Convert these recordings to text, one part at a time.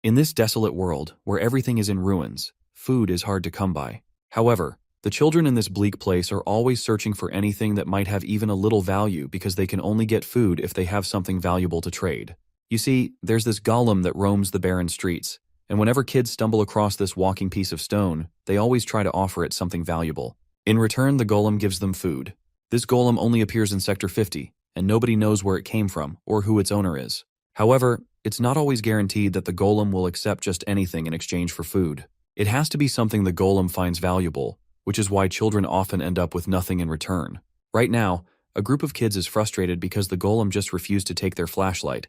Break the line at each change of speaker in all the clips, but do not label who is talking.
In this desolate world, where everything is in ruins, food is hard to come by. However, the children in this bleak place are always searching for anything that might have even a little value because they can only get food if they have something valuable to trade. You see, there's this golem that roams the barren streets, and whenever kids stumble across this walking piece of stone, they always try to offer it something valuable. In return, the golem gives them food. This golem only appears in Sector 50, and nobody knows where it came from or who its owner is. However, it's not always guaranteed that the golem will accept just anything in exchange for food. It has to be something the golem finds valuable, which is why children often end up with nothing in return. Right now, a group of kids is frustrated because the golem just refused to take their flashlight,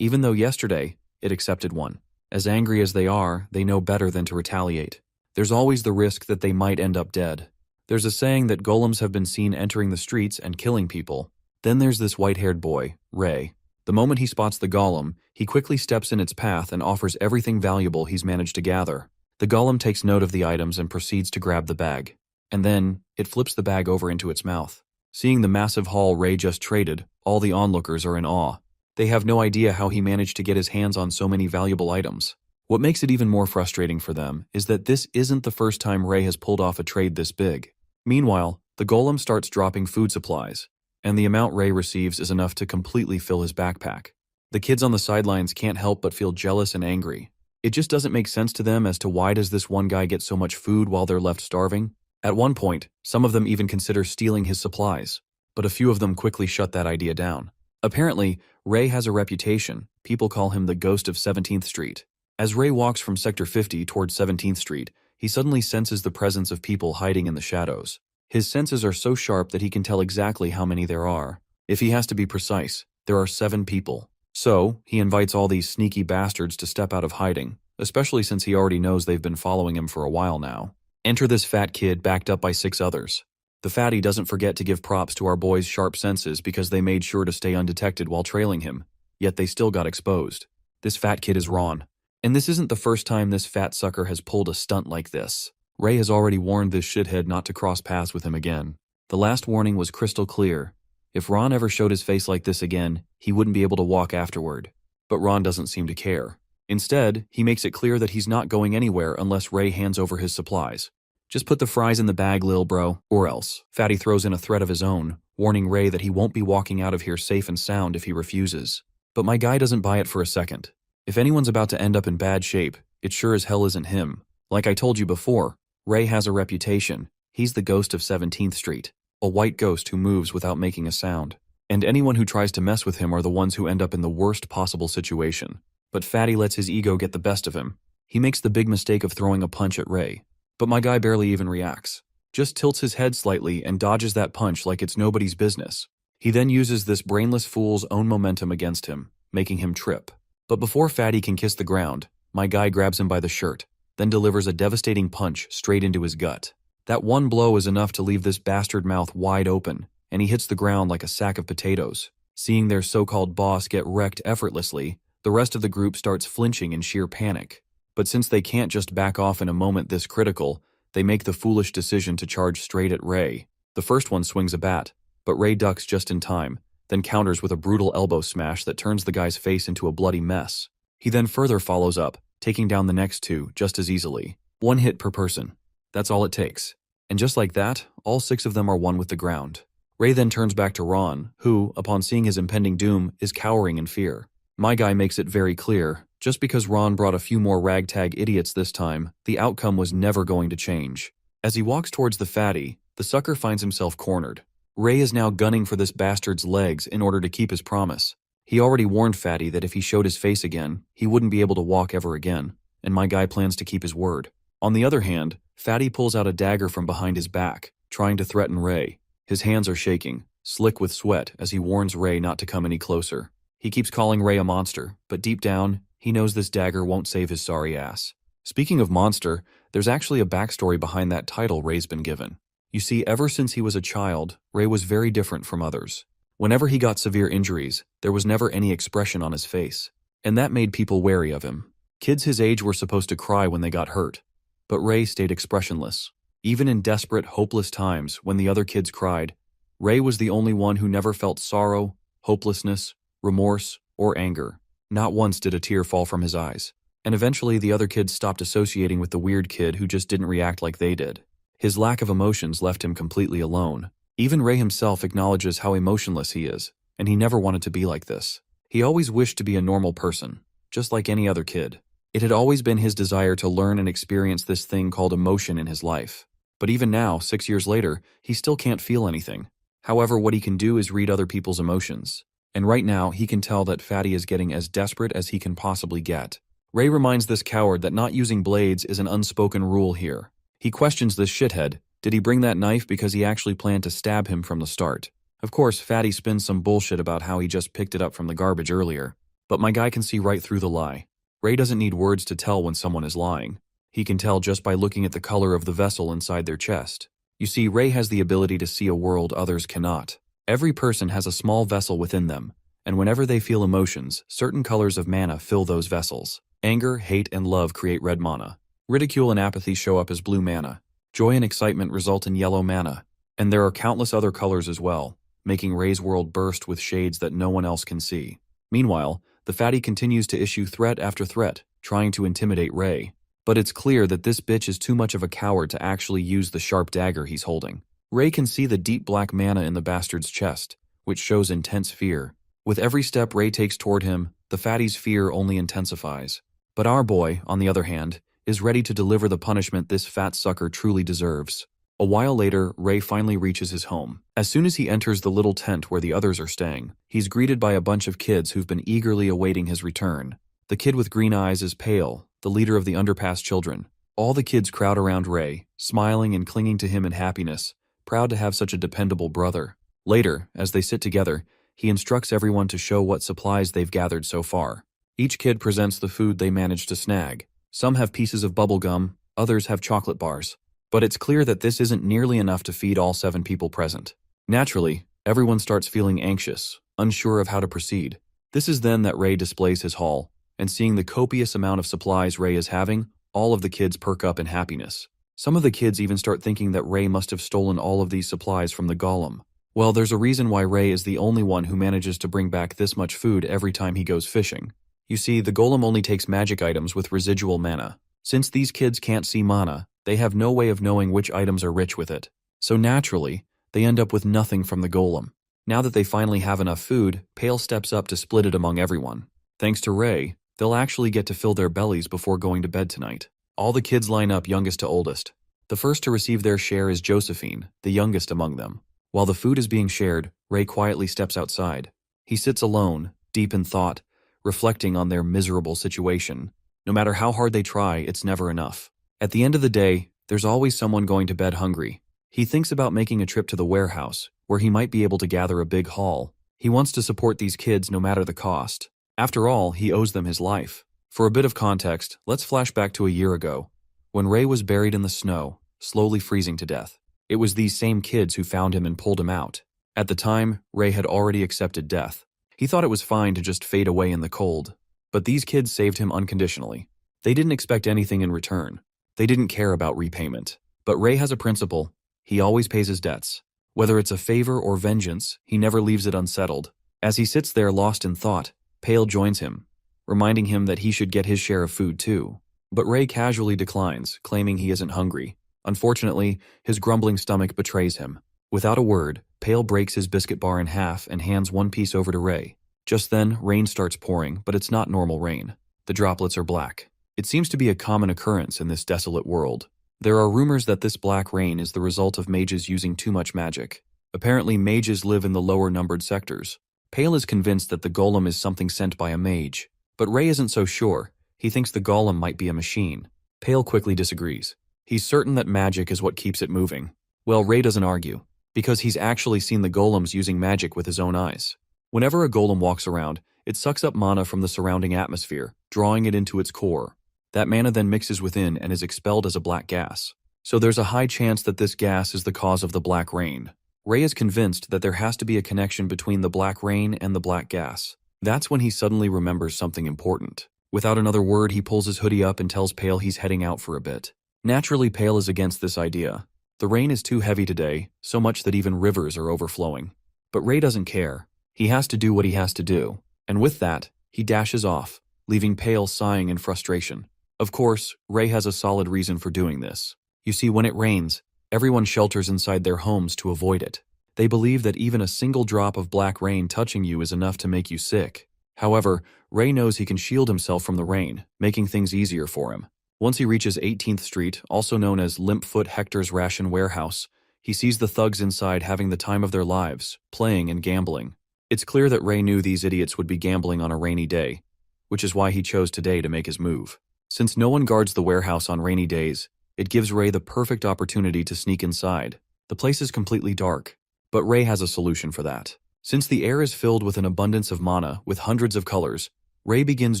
even though yesterday it accepted one. As angry as they are, they know better than to retaliate. There's always the risk that they might end up dead. There's a saying that golems have been seen entering the streets and killing people. Then there's this white-haired boy, Ray. The moment he spots the golem, he quickly steps in its path and offers everything valuable he's managed to gather. The golem takes note of the items and proceeds to grab the bag. And then, it flips the bag over into its mouth. Seeing the massive haul Ray just traded, all the onlookers are in awe. They have no idea how he managed to get his hands on so many valuable items. What makes it even more frustrating for them is that this isn't the first time Ray has pulled off a trade this big. Meanwhile, the golem starts dropping food supplies, and the amount Ray receives is enough to completely fill his backpack. The kids on the sidelines can't help but feel jealous and angry. It just doesn't make sense to them as to why does this one guy get so much food while they're left starving. At one point, some of them even consider stealing his supplies, but a few of them quickly shut that idea down. Apparently, Ray has a reputation. People call him the Ghost of 17th Street. As Ray walks from Sector 50 towards 17th Street, he suddenly senses the presence of people hiding in the shadows. His senses are so sharp that he can tell exactly how many there are. If he has to be precise, there are 7 people. So, he invites all these sneaky bastards to step out of hiding, especially since he already knows they've been following him for a while now. Enter this fat kid backed up by 6 others. The fatty doesn't forget to give props to our boy's sharp senses because they made sure to stay undetected while trailing him, yet they still got exposed. This fat kid is Ron. And this isn't the first time this fat sucker has pulled a stunt like this. Ray has already warned this shithead not to cross paths with him again. The last warning was crystal clear. If Ron ever showed his face like this again, he wouldn't be able to walk afterward. But Ron doesn't seem to care. Instead, he makes it clear that he's not going anywhere unless Ray hands over his supplies. Just put the fries in the bag, lil bro, or else. Fatty throws in a threat of his own, warning Ray that he won't be walking out of here safe and sound if he refuses. But my guy doesn't buy it for a second. If anyone's about to end up in bad shape, it sure as hell isn't him. Like I told you before, Ray has a reputation. He's the Ghost of 17th Street, a white ghost who moves without making a sound. And anyone who tries to mess with him are the ones who end up in the worst possible situation. But Fatty lets his ego get the best of him. He makes the big mistake of throwing a punch at Ray. But my guy barely even reacts. Just tilts his head slightly and dodges that punch like it's nobody's business. He then uses this brainless fool's own momentum against him, making him trip. But before Fatty can kiss the ground, my guy grabs him by the shirt, then delivers a devastating punch straight into his gut. That one blow is enough to leave this bastard mouth wide open, and he hits the ground like a sack of potatoes. Seeing their so-called boss get wrecked effortlessly, the rest of the group starts flinching in sheer panic. But since they can't just back off in a moment this critical, they make the foolish decision to charge straight at Ray. The first one swings a bat, but Ray ducks just in time, then counters with a brutal elbow smash that turns the guy's face into a bloody mess. He then further follows up, taking down the next 2 just as easily. 1 hit per person. That's all it takes. And just like that, all 6 of them are one with the ground. Ray then turns back to Ron, who, upon seeing his impending doom, is cowering in fear. My guy makes it very clear, just because Ron brought a few more ragtag idiots this time, the outcome was never going to change. As he walks towards the fatty, the sucker finds himself cornered. Ray is now gunning for this bastard's legs in order to keep his promise. He already warned Fatty that if he showed his face again, he wouldn't be able to walk ever again, and my guy plans to keep his word. On the other hand, Fatty pulls out a dagger from behind his back, trying to threaten Ray. His hands are shaking, slick with sweat as he warns Ray not to come any closer. He keeps calling Ray a monster, but deep down, he knows this dagger won't save his sorry ass. Speaking of monster, there's actually a backstory behind that title Ray's been given. You see, ever since he was a child, Ray was very different from others. Whenever he got severe injuries, there was never any expression on his face, and that made people wary of him. Kids his age were supposed to cry when they got hurt, but Ray stayed expressionless. Even in desperate, hopeless times when the other kids cried, Ray was the only one who never felt sorrow, hopelessness, remorse, or anger. Not once did a tear fall from his eyes. and eventually the other kids stopped associating with the weird kid who just didn't react like they did. His lack of emotions left him completely alone. Even Ray himself acknowledges how emotionless he is, and he never wanted to be like this. He always wished to be a normal person, just like any other kid. It had always been his desire to learn and experience this thing called emotion in his life. But even now, 6 years later, he still can't feel anything. However, what he can do is read other people's emotions. And right now, he can tell that Fatty is getting as desperate as he can possibly get. Ray reminds this coward that not using blades is an unspoken rule here. He questions this shithead. Did he bring that knife because he actually planned to stab him from the start? Of course, Fatty spins some bullshit about how he just picked it up from the garbage earlier. But my guy can see right through the lie. Ray doesn't need words to tell when someone is lying. He can tell just by looking at the color of the vessel inside their chest. You see, Ray has the ability to see a world others cannot. Every person has a small vessel within them, and whenever they feel emotions, certain colors of mana fill those vessels. Anger, hate, and love create red mana. Ridicule and apathy show up as blue mana. Joy and excitement result in yellow mana. And there are countless other colors as well, making Ray's world burst with shades that no one else can see. Meanwhile, the Fatty continues to issue threat after threat, trying to intimidate Ray. But it's clear that this bitch is too much of a coward to actually use the sharp dagger he's holding. Ray can see the deep black mana in the bastard's chest, which shows intense fear. With every step Ray takes toward him, the Fatty's fear only intensifies. But our boy, on the other hand, is ready to deliver the punishment this fat sucker truly deserves. A while later, Ray finally reaches his home. As soon as he enters the little tent where the others are staying, he's greeted by a bunch of kids who've been eagerly awaiting his return. The kid with green eyes is Pale, the leader of the underpass children. All the kids crowd around Ray, smiling and clinging to him in happiness, proud to have such a dependable brother. Later, as they sit together, he instructs everyone to show what supplies they've gathered so far. Each kid presents the food they managed to snag. Some have pieces of bubble gum, others have chocolate bars. But it's clear that this isn't nearly enough to feed all 7 people present. Naturally, everyone starts feeling anxious, unsure of how to proceed. This is then that Ray displays his haul, and seeing the copious amount of supplies Ray is having, all of the kids perk up in happiness. Some of the kids even start thinking that Ray must have stolen all of these supplies from the golem. Well, there's a reason why Ray is the only one who manages to bring back this much food every time he goes fishing. You see, the golem only takes magic items with residual mana. Since these kids can't see mana, they have no way of knowing which items are rich with it. So naturally, they end up with nothing from the golem. Now that they finally have enough food, Pale steps up to split it among everyone. Thanks to Ray, they'll actually get to fill their bellies before going to bed tonight. All the kids line up youngest to oldest. The first to receive their share is Josephine, the youngest among them. While the food is being shared, Ray quietly steps outside. He sits alone, deep in thought, reflecting on their miserable situation. No matter how hard they try, it's never enough. At the end of the day, there's always someone going to bed hungry. He thinks about making a trip to the warehouse, where he might be able to gather a big haul. He wants to support these kids no matter the cost. After all, he owes them his life. For a bit of context, let's flash back to a year ago, when Ray was buried in the snow, slowly freezing to death. It was these same kids who found him and pulled him out. At the time, Ray had already accepted death. He thought it was fine to just fade away in the cold. But these kids saved him unconditionally. They didn't expect anything in return. They didn't care about repayment. But Ray has a principle. He always pays his debts. Whether it's a favor or vengeance, he never leaves it unsettled. As he sits there lost in thought, Pale joins him, reminding him that he should get his share of food too. But Ray casually declines, claiming he isn't hungry. Unfortunately, his grumbling stomach betrays him. Without a word, Pale breaks his biscuit bar in half and hands one piece over to Ray. Just then, rain starts pouring, but it's not normal rain. The droplets are black. It seems to be a common occurrence in this desolate world. There are rumors that this black rain is the result of mages using too much magic. Apparently, mages live in the lower numbered sectors. Pale is convinced that the golem is something sent by a mage. But Ray isn't so sure. He thinks the golem might be a machine. Pale quickly disagrees. He's certain that magic is what keeps it moving. Well, Ray doesn't argue, because he's actually seen the golems using magic with his own eyes. Whenever a golem walks around, it sucks up mana from the surrounding atmosphere, drawing it into its core. That mana then mixes within and is expelled as a black gas. So there's a high chance that this gas is the cause of the black rain. Ray is convinced that there has to be a connection between the black rain and the black gas. That's when he suddenly remembers something important. Without another word, he pulls his hoodie up and tells Pale he's heading out for a bit. Naturally, Pale is against this idea. The rain is too heavy today, so much that even rivers are overflowing. But Ray doesn't care. He has to do what he has to do. And with that, he dashes off, leaving Pale sighing in frustration. Of course, Ray has a solid reason for doing this. You see, when it rains, everyone shelters inside their homes to avoid it. They believe that even a single drop of black rain touching you is enough to make you sick. However, Ray knows he can shield himself from the rain, making things easier for him. Once he reaches 18th Street, also known as Limpfoot Hector's Ration Warehouse, he sees the thugs inside having the time of their lives, playing and gambling. It's clear that Ray knew these idiots would be gambling on a rainy day, which is why he chose today to make his move. Since no one guards the warehouse on rainy days, it gives Ray the perfect opportunity to sneak inside. The place is completely dark, but Ray has a solution for that. Since the air is filled with an abundance of mana with hundreds of colors, Ray begins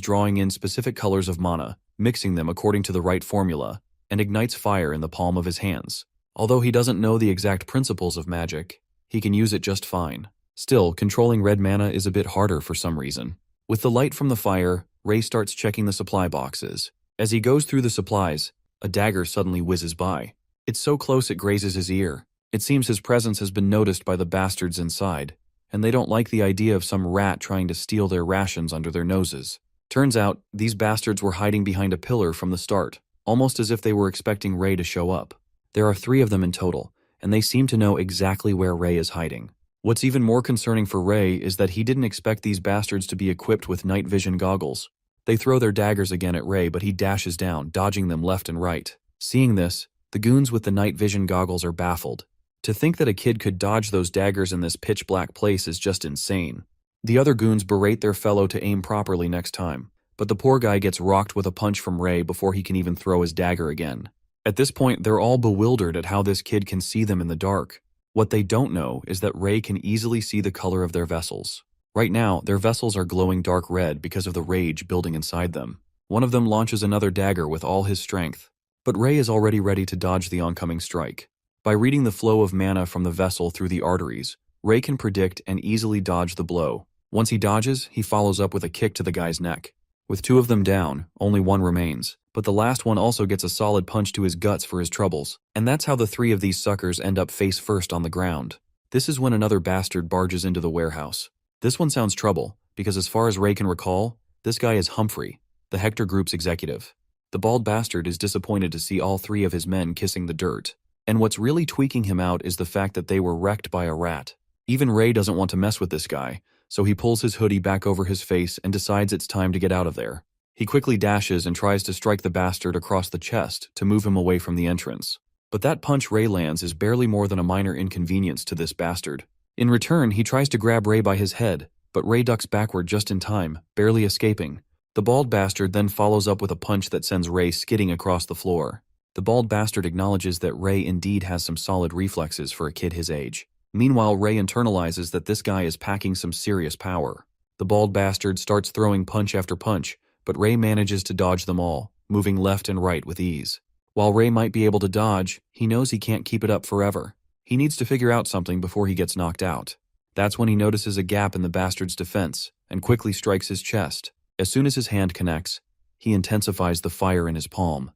drawing in specific colors of mana, mixing them according to the right formula, and ignites fire in the palm of his hands. Although he doesn't know the exact principles of magic, he can use it just fine. Still, controlling red mana is a bit harder for some reason. With the light from the fire, Ray starts checking the supply boxes. As he goes through the supplies, a dagger suddenly whizzes by. It's so close it grazes his ear. It seems his presence has been noticed by the bastards inside, and they don't like the idea of some rat trying to steal their rations under their noses. Turns out, these bastards were hiding behind a pillar from the start, almost as if they were expecting Ray to show up. There are 3 of them in total, and they seem to know exactly where Ray is hiding. What's even more concerning for Ray is that he didn't expect these bastards to be equipped with night vision goggles. They throw their daggers again at Ray, but he dashes down, dodging them left and right. Seeing this, the goons with the night vision goggles are baffled. To think that a kid could dodge those daggers in this pitch-black place is just insane. The other goons berate their fellow to aim properly next time, but the poor guy gets rocked with a punch from Ray before he can even throw his dagger again. At this point, they're all bewildered at how this kid can see them in the dark. What they don't know is that Ray can easily see the color of their vessels. Right now, their vessels are glowing dark red because of the rage building inside them. One of them launches another dagger with all his strength, but Ray is already ready to dodge the oncoming strike. By reading the flow of mana from the vessel through the arteries, Ray can predict and easily dodge the blow. Once he dodges, he follows up with a kick to the guy's neck. With 2 of them down, only one remains, but the last one also gets a solid punch to his guts for his troubles. And that's how the 3 of these suckers end up face first on the ground. This is when another bastard barges into the warehouse. This one sounds trouble, because as far as Ray can recall, this guy is Humphrey, the Hector Group's executive. The bald bastard is disappointed to see all 3 of his men kissing the dirt. And what's really tweaking him out is the fact that they were wrecked by a rat. Even Ray doesn't want to mess with this guy, so he pulls his hoodie back over his face and decides it's time to get out of there. He quickly dashes and tries to strike the bastard across the chest to move him away from the entrance. But that punch Ray lands is barely more than a minor inconvenience to this bastard. In return, he tries to grab Ray by his head, but Ray ducks backward just in time, barely escaping. The bald bastard then follows up with a punch that sends Ray skidding across the floor. The bald bastard acknowledges that Ray indeed has some solid reflexes for a kid his age. Meanwhile, Ray internalizes that this guy is packing some serious power. The bald bastard starts throwing punch after punch, but Ray manages to dodge them all, moving left and right with ease. While Ray might be able to dodge, he knows he can't keep it up forever. He needs to figure out something before he gets knocked out. That's when he notices a gap in the bastard's defense, and quickly strikes his chest. As soon as his hand connects, he intensifies the fire in his palm.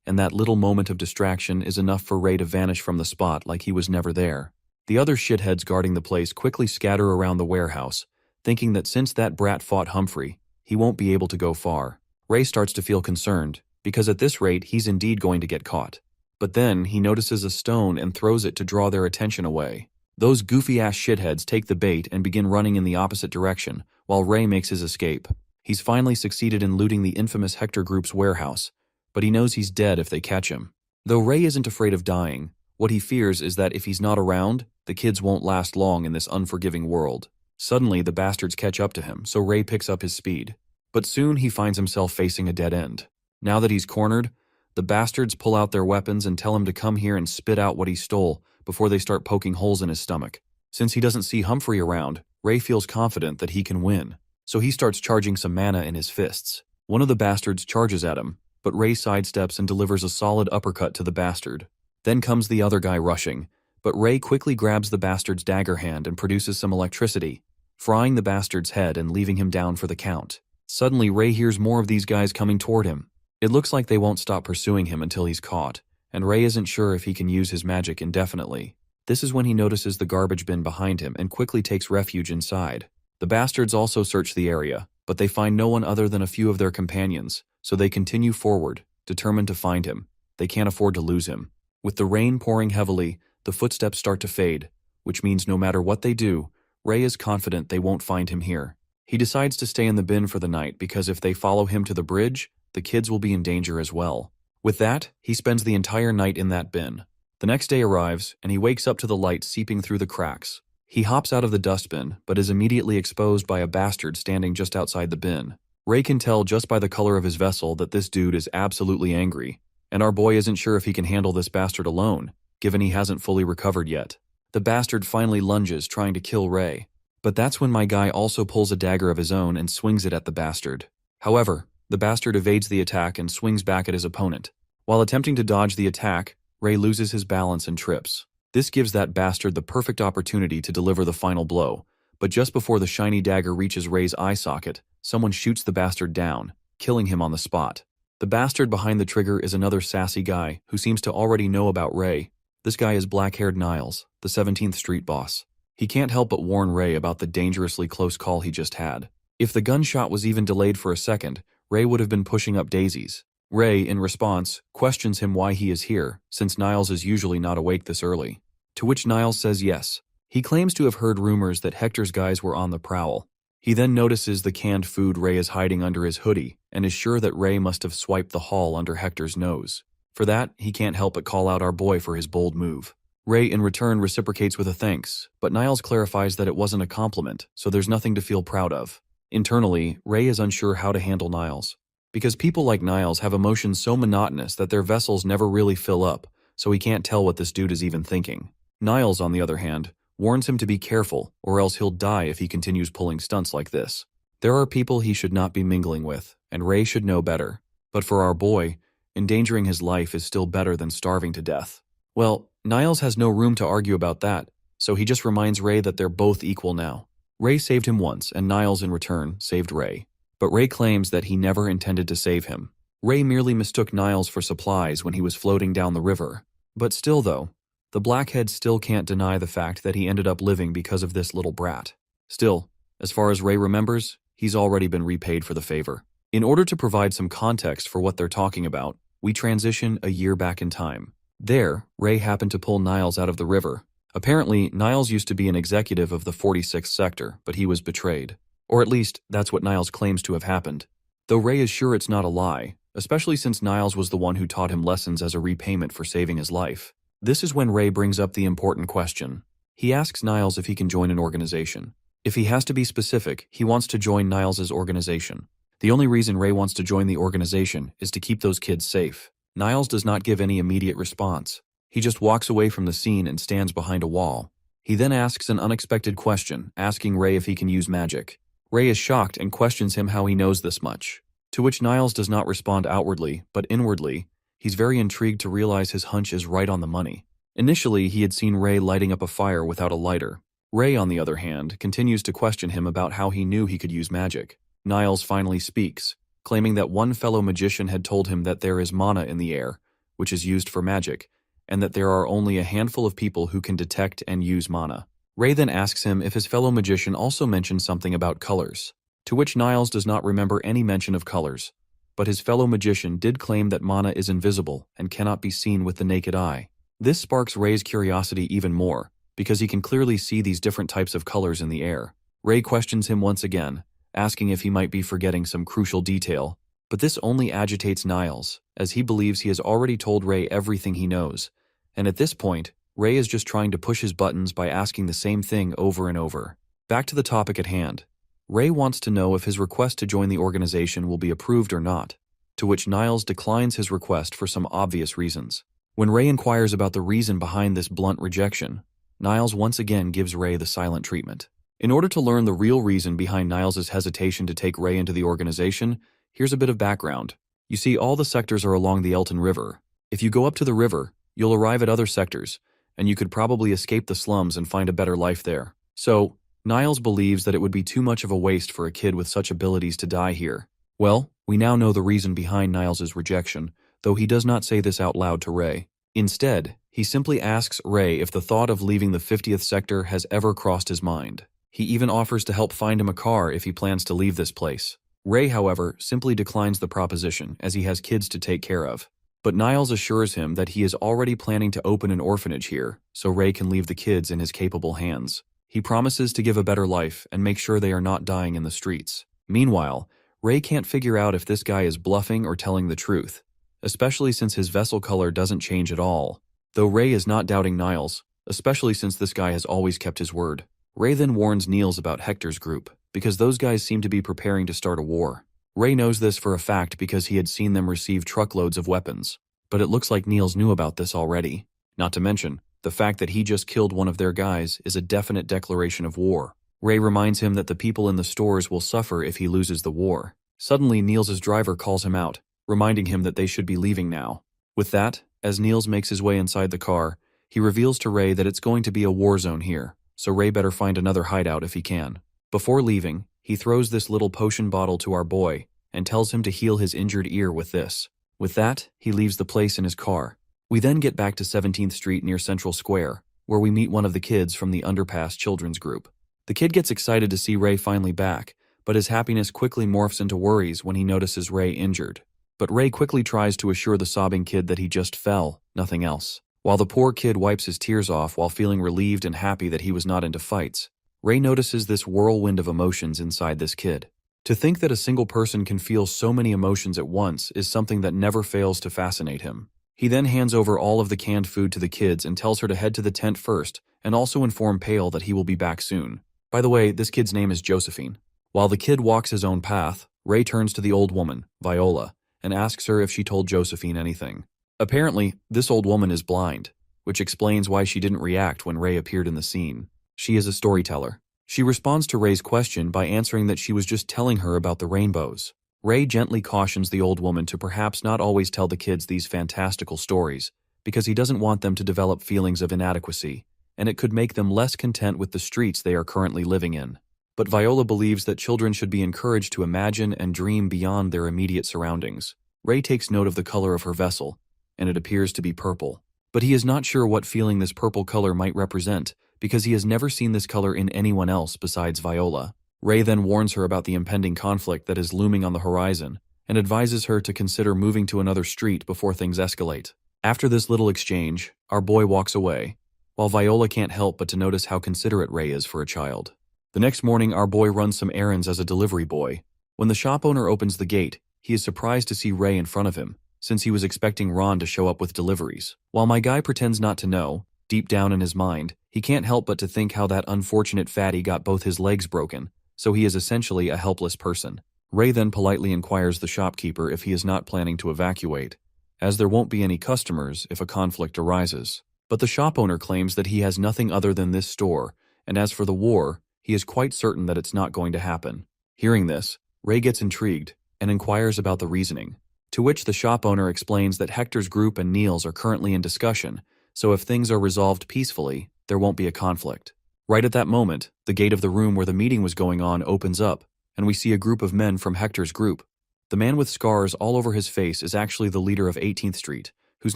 And that little moment of distraction is enough for Ray to vanish from the spot like he was never there. The other shitheads guarding the place quickly scatter around the warehouse, thinking that since that brat fought Humphrey, he won't be able to go far. Ray starts to feel concerned, because at this rate he's indeed going to get caught. But then he notices a stone and throws it to draw their attention away. Those goofy-ass shitheads take the bait and begin running in the opposite direction, while Ray makes his escape. He's finally succeeded in looting the infamous Hector Group's warehouse, but he knows he's dead if they catch him. Though Ray isn't afraid of dying, what he fears is that if he's not around, the kids won't last long in this unforgiving world. Suddenly, the bastards catch up to him, so Ray picks up his speed. But soon he finds himself facing a dead end. Now that he's cornered, the bastards pull out their weapons and tell him to come here and spit out what he stole before they start poking holes in his stomach. Since he doesn't see Humphrey around, Ray feels confident that he can win. So he starts charging some mana in his fists. One of the bastards charges at him, but Ray sidesteps and delivers a solid uppercut to the bastard. Then comes the other guy rushing, but Ray quickly grabs the bastard's dagger hand and produces some electricity, frying the bastard's head and leaving him down for the count. Suddenly, Ray hears more of these guys coming toward him. It looks like they won't stop pursuing him until he's caught, and Ray isn't sure if he can use his magic indefinitely. This is when he notices the garbage bin behind him and quickly takes refuge inside. The bastards also search the area, but they find no one other than a few of their companions, so they continue forward, determined to find him. They can't afford to lose him. With the rain pouring heavily, the footsteps start to fade, which means no matter what they do, Ray is confident they won't find him here. He decides to stay in the bin for the night because if they follow him to the bridge, the kids will be in danger as well. With that, he spends the entire night in that bin. The next day arrives, and he wakes up to the light seeping through the cracks. He hops out of the dustbin, but is immediately exposed by a bastard standing just outside the bin. Ray can tell just by the color of his vessel that this dude is absolutely angry, and our boy isn't sure if he can handle this bastard alone, given he hasn't fully recovered yet. The bastard finally lunges, trying to kill Ray. But that's when my guy also pulls a dagger of his own and swings it at the bastard. However, the bastard evades the attack and swings back at his opponent. While attempting to dodge the attack, Ray loses his balance and trips. This gives that bastard the perfect opportunity to deliver the final blow, but just before the shiny dagger reaches Ray's eye socket, someone shoots the bastard down, killing him on the spot. The bastard behind the trigger is another sassy guy who seems to already know about Ray. This guy is black-haired Niles, the 17th Street boss. He can't help but warn Ray about the dangerously close call he just had. If the gunshot was even delayed for a second, Ray would have been pushing up daisies. Ray, in response, questions him why he is here, since Niles is usually not awake this early. To which Niles says yes. He claims to have heard rumors that Hector's guys were on the prowl. He then notices the canned food Ray is hiding under his hoodie, and is sure that Ray must have swiped the haul under Hector's nose. For that, he can't help but call out our boy for his bold move. Ray in return reciprocates with a thanks, but Niles clarifies that it wasn't a compliment, so there's nothing to feel proud of. Internally, Ray is unsure how to handle Niles. Because people like Niles have emotions so monotonous that their vessels never really fill up, so he can't tell what this dude is even thinking. Niles, on the other hand, warns him to be careful, or else he'll die if he continues pulling stunts like this. There are people he should not be mingling with, and Ray should know better. But for our boy, endangering his life is still better than starving to death. Well, Niles has no room to argue about that, so he just reminds Ray that they're both equal now. Ray saved him once, and Niles in return saved Ray. But Ray claims that he never intended to save him. Ray merely mistook Niles for supplies when he was floating down the river. But still though, the blackhead still can't deny the fact that he ended up living because of this little brat. Still, as far as Ray remembers, he's already been repaid for the favor. In order to provide some context for what they're talking about, we transition a year back in time. There, Ray happened to pull Niles out of the river. Apparently, Niles used to be an executive of the 46th sector, but he was betrayed. Or at least, that's what Niles claims to have happened. Though Ray is sure it's not a lie, especially since Niles was the one who taught him lessons as a repayment for saving his life. This is when Ray brings up the important question. He asks Niles if he can join an organization. If he has to be specific, he wants to join Niles' organization. The only reason Ray wants to join the organization is to keep those kids safe. Niles does not give any immediate response. He just walks away from the scene and stands behind a wall. He then asks an unexpected question, asking Ray if he can use magic. Ray is shocked and questions him how he knows this much. To which Niles does not respond outwardly, but inwardly, he's very intrigued to realize his hunch is right on the money. Initially, he had seen Ray lighting up a fire without a lighter. Ray, on the other hand, continues to question him about how he knew he could use magic. Niles finally speaks, claiming that one fellow magician had told him that there is mana in the air, which is used for magic, and that there are only a handful of people who can detect and use mana. Ray then asks him if his fellow magician also mentioned something about colors, to which Niles does not remember any mention of colors, but his fellow magician did claim that mana is invisible and cannot be seen with the naked eye. This sparks Ray's curiosity even more, because he can clearly see these different types of colors in the air. Ray questions him once again, asking if he might be forgetting some crucial detail, but this only agitates Niles, as he believes he has already told Ray everything he knows, and at this point, Ray is just trying to push his buttons by asking the same thing over and over. Back to the topic at hand. Ray wants to know if his request to join the organization will be approved or not, to which Niles declines his request for some obvious reasons. When Ray inquires about the reason behind this blunt rejection, Niles once again gives Ray the silent treatment. In order to learn the real reason behind Niles' hesitation to take Ray into the organization, here's a bit of background. You see, all the sectors are along the Elton River. If you go up to the river, you'll arrive at other sectors, and you could probably escape the slums and find a better life there. So, Niles believes that it would be too much of a waste for a kid with such abilities to die here. Well, we now know the reason behind Niles' rejection, though he does not say this out loud to Ray. Instead, he simply asks Ray if the thought of leaving the 50th sector has ever crossed his mind. He even offers to help find him a car if he plans to leave this place. Ray, however, simply declines the proposition as he has kids to take care of. But Niles assures him that he is already planning to open an orphanage here, so Ray can leave the kids in his capable hands. He promises to give a better life and make sure they are not dying in the streets. Meanwhile, Ray can't figure out if this guy is bluffing or telling the truth, especially since his vessel color doesn't change at all. Though Ray is not doubting Niles, especially since this guy has always kept his word. Ray then warns Niles about Hector's group, because those guys seem to be preparing to start a war. Ray knows this for a fact because he had seen them receive truckloads of weapons. But it looks like Niles knew about this already. Not to mention, the fact that he just killed one of their guys is a definite declaration of war. Ray reminds him that the people in the stores will suffer if he loses the war. Suddenly, Niles' driver calls him out, reminding him that they should be leaving now. With that, as Niles makes his way inside the car, he reveals to Ray that it's going to be a war zone here, so Ray better find another hideout if he can. Before leaving, he throws this little potion bottle to our boy and tells him to heal his injured ear with this. With that, he leaves the place in his car. We then get back to 17th Street near Central Square, where we meet one of the kids from the Underpass Children's Group. The kid gets excited to see Ray finally back, but his happiness quickly morphs into worries when he notices Ray injured. But Ray quickly tries to assure the sobbing kid that he just fell, nothing else. While the poor kid wipes his tears off while feeling relieved and happy that he was not into fights, Ray notices this whirlwind of emotions inside this kid. To think that a single person can feel so many emotions at once is something that never fails to fascinate him. He then hands over all of the canned food to the kids and tells her to head to the tent first and also inform Pale that he will be back soon. By the way, this kid's name is Josephine. While the kid walks his own path, Ray turns to the old woman, Viola, and asks her if she told Josephine anything. Apparently, this old woman is blind, which explains why she didn't react when Ray appeared in the scene. She is a storyteller. She responds to Ray's question by answering that she was just telling her about the rainbows. Ray gently cautions the old woman to perhaps not always tell the kids these fantastical stories, because he doesn't want them to develop feelings of inadequacy, and it could make them less content with the streets they are currently living in. But Viola believes that children should be encouraged to imagine and dream beyond their immediate surroundings. Ray takes note of the color of her vessel, and it appears to be purple. But he is not sure what feeling this purple color might represent, because he has never seen this color in anyone else besides Viola. Ray then warns her about the impending conflict that is looming on the horizon, and advises her to consider moving to another street before things escalate. After this little exchange, our boy walks away, while Viola can't help but to notice how considerate Ray is for a child. The next morning, our boy runs some errands as a delivery boy. When the shop owner opens the gate, he is surprised to see Ray in front of him, since he was expecting Ron to show up with deliveries. While my guy pretends not to know, deep down in his mind, he can't help but to think how that unfortunate fatty got both his legs broken, so he is essentially a helpless person. Ray then politely inquires the shopkeeper if he is not planning to evacuate, as there won't be any customers if a conflict arises. But the shop owner claims that he has nothing other than this store, and as for the war, he is quite certain that it's not going to happen. Hearing this, Ray gets intrigued and inquires about the reasoning, to which the shop owner explains that Hector's group and Neil's are currently in discussion, so if things are resolved peacefully, there won't be a conflict. Right at that moment, the gate of the room where the meeting was going on opens up, and we see a group of men from Hector's group. The man with scars all over his face is actually the leader of 18th Street, whose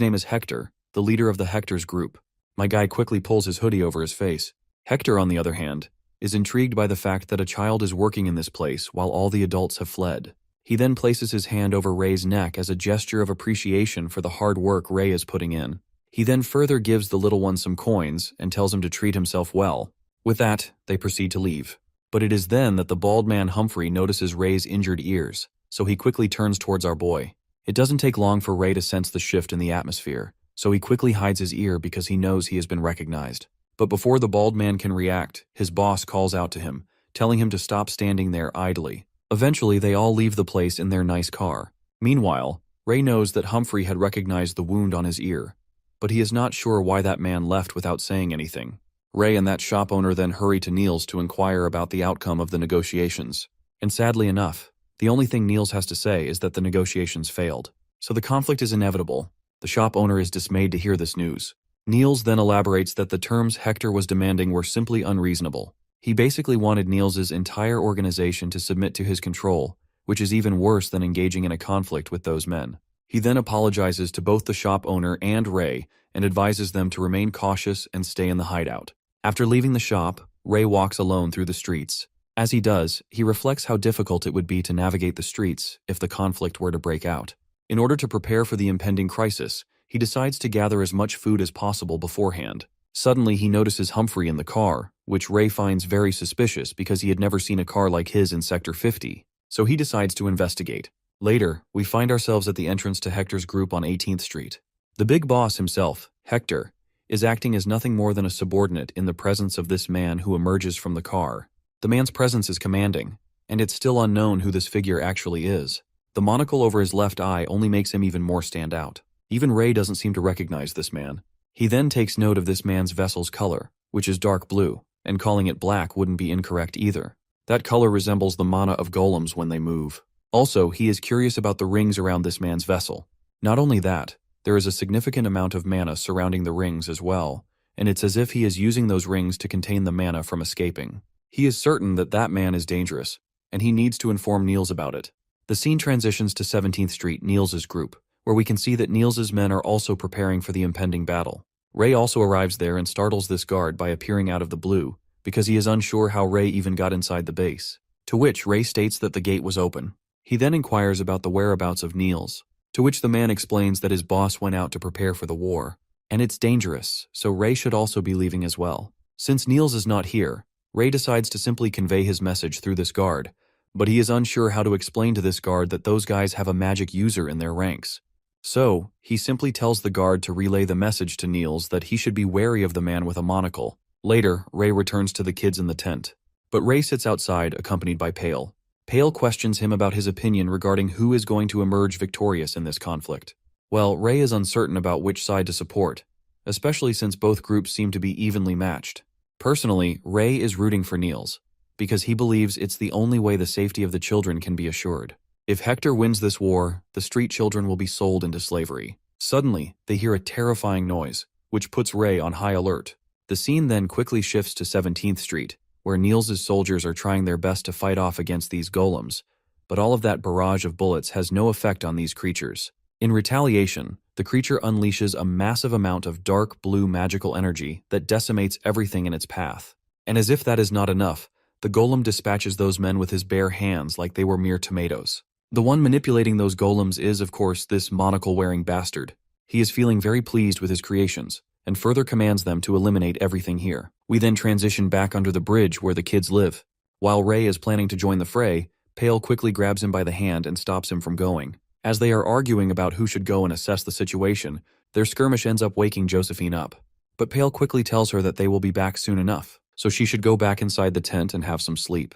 name is Hector, the leader of the Hector's group. My guy quickly pulls his hoodie over his face. Hector, on the other hand, is intrigued by the fact that a child is working in this place while all the adults have fled. He then places his hand over Ray's neck as a gesture of appreciation for the hard work Ray is putting in. He then further gives the little one some coins and tells him to treat himself well. With that, they proceed to leave. But it is then that the bald man Humphrey notices Ray's injured ears, so he quickly turns towards our boy. It doesn't take long for Ray to sense the shift in the atmosphere, so he quickly hides his ear because he knows he has been recognized. But before the bald man can react, his boss calls out to him, telling him to stop standing there idly. Eventually, they all leave the place in their nice car. Meanwhile, Ray knows that Humphrey had recognized the wound on his ear, but he is not sure why that man left without saying anything. Ray and that shop owner then hurry to Neil's to inquire about the outcome of the negotiations. And sadly enough, the only thing Neil's has to say is that the negotiations failed. So the conflict is inevitable. The shop owner is dismayed to hear this news. Neil's then elaborates that the terms Hector was demanding were simply unreasonable. He basically wanted Neil's entire organization to submit to his control, which is even worse than engaging in a conflict with those men. He then apologizes to both the shop owner and Ray and advises them to remain cautious and stay in the hideout. After leaving the shop, Ray walks alone through the streets, As he does, he reflects how difficult it would be to navigate the streets if the conflict were to break out. In order to prepare for the impending crisis, he decides to gather as much food as possible beforehand. Suddenly, he notices Humphrey in the car, which Ray finds very suspicious because he had never seen a car like his in Sector 50, so he decides to investigate. Later, we find ourselves at the entrance to Hector's group on 18th Street. The big boss himself, Hector, is acting as nothing more than a subordinate in the presence of this man who emerges from the car. The man's presence is commanding, and it's still unknown who this figure actually is. The monocle over his left eye only makes him even more stand out. Even Ray doesn't seem to recognize this man. He then takes note of this man's vessel's color, which is dark blue, and calling it black wouldn't be incorrect either. That color resembles the mana of golems when they move. Also, he is curious about the rings around this man's vessel. Not only that, there is a significant amount of mana surrounding the rings as well, and it's as if he is using those rings to contain the mana from escaping. He is certain that that man is dangerous, and he needs to inform Niels about it. The scene transitions to 17th Street, Niels' group, where we can see that Niels' men are also preparing for the impending battle. Ray also arrives there and startles this guard by appearing out of the blue, because he is unsure how Ray even got inside the base. To which Ray states that the gate was open. He then inquires about the whereabouts of Niels, to which the man explains that his boss went out to prepare for the war, and it's dangerous, so Ray should also be leaving as well. Since Niels is not here, Ray decides to simply convey his message through this guard, but he is unsure how to explain to this guard that those guys have a magic user in their ranks. So, he simply tells the guard to relay the message to Niels that he should be wary of the man with a monocle. Later, Ray returns to the kids in the tent, but Ray sits outside accompanied by Pale. Pale questions him about his opinion regarding who is going to emerge victorious in this conflict. Well, Ray is uncertain about which side to support, especially since both groups seem to be evenly matched. Personally, Ray is rooting for Niels, because he believes it's the only way the safety of the children can be assured. If Hector wins this war, the street children will be sold into slavery. Suddenly, they hear a terrifying noise, which puts Ray on high alert. The scene then quickly shifts to 17th Street, where Niels' soldiers are trying their best to fight off against these golems, but all of that barrage of bullets has no effect on these creatures. In retaliation, the creature unleashes a massive amount of dark blue magical energy that decimates everything in its path. And as if that is not enough, the golem dispatches those men with his bare hands like they were mere tomatoes. The one manipulating those golems is, of course, this monocle-wearing bastard. He is feeling very pleased with his creations, and further commands them to eliminate everything here. We then transition back under the bridge where the kids live. While Ray is planning to join the fray, Pale quickly grabs him by the hand and stops him from going. As they are arguing about who should go and assess the situation, their skirmish ends up waking Josephine up. But Pale quickly tells her that they will be back soon enough, so she should go back inside the tent and have some sleep.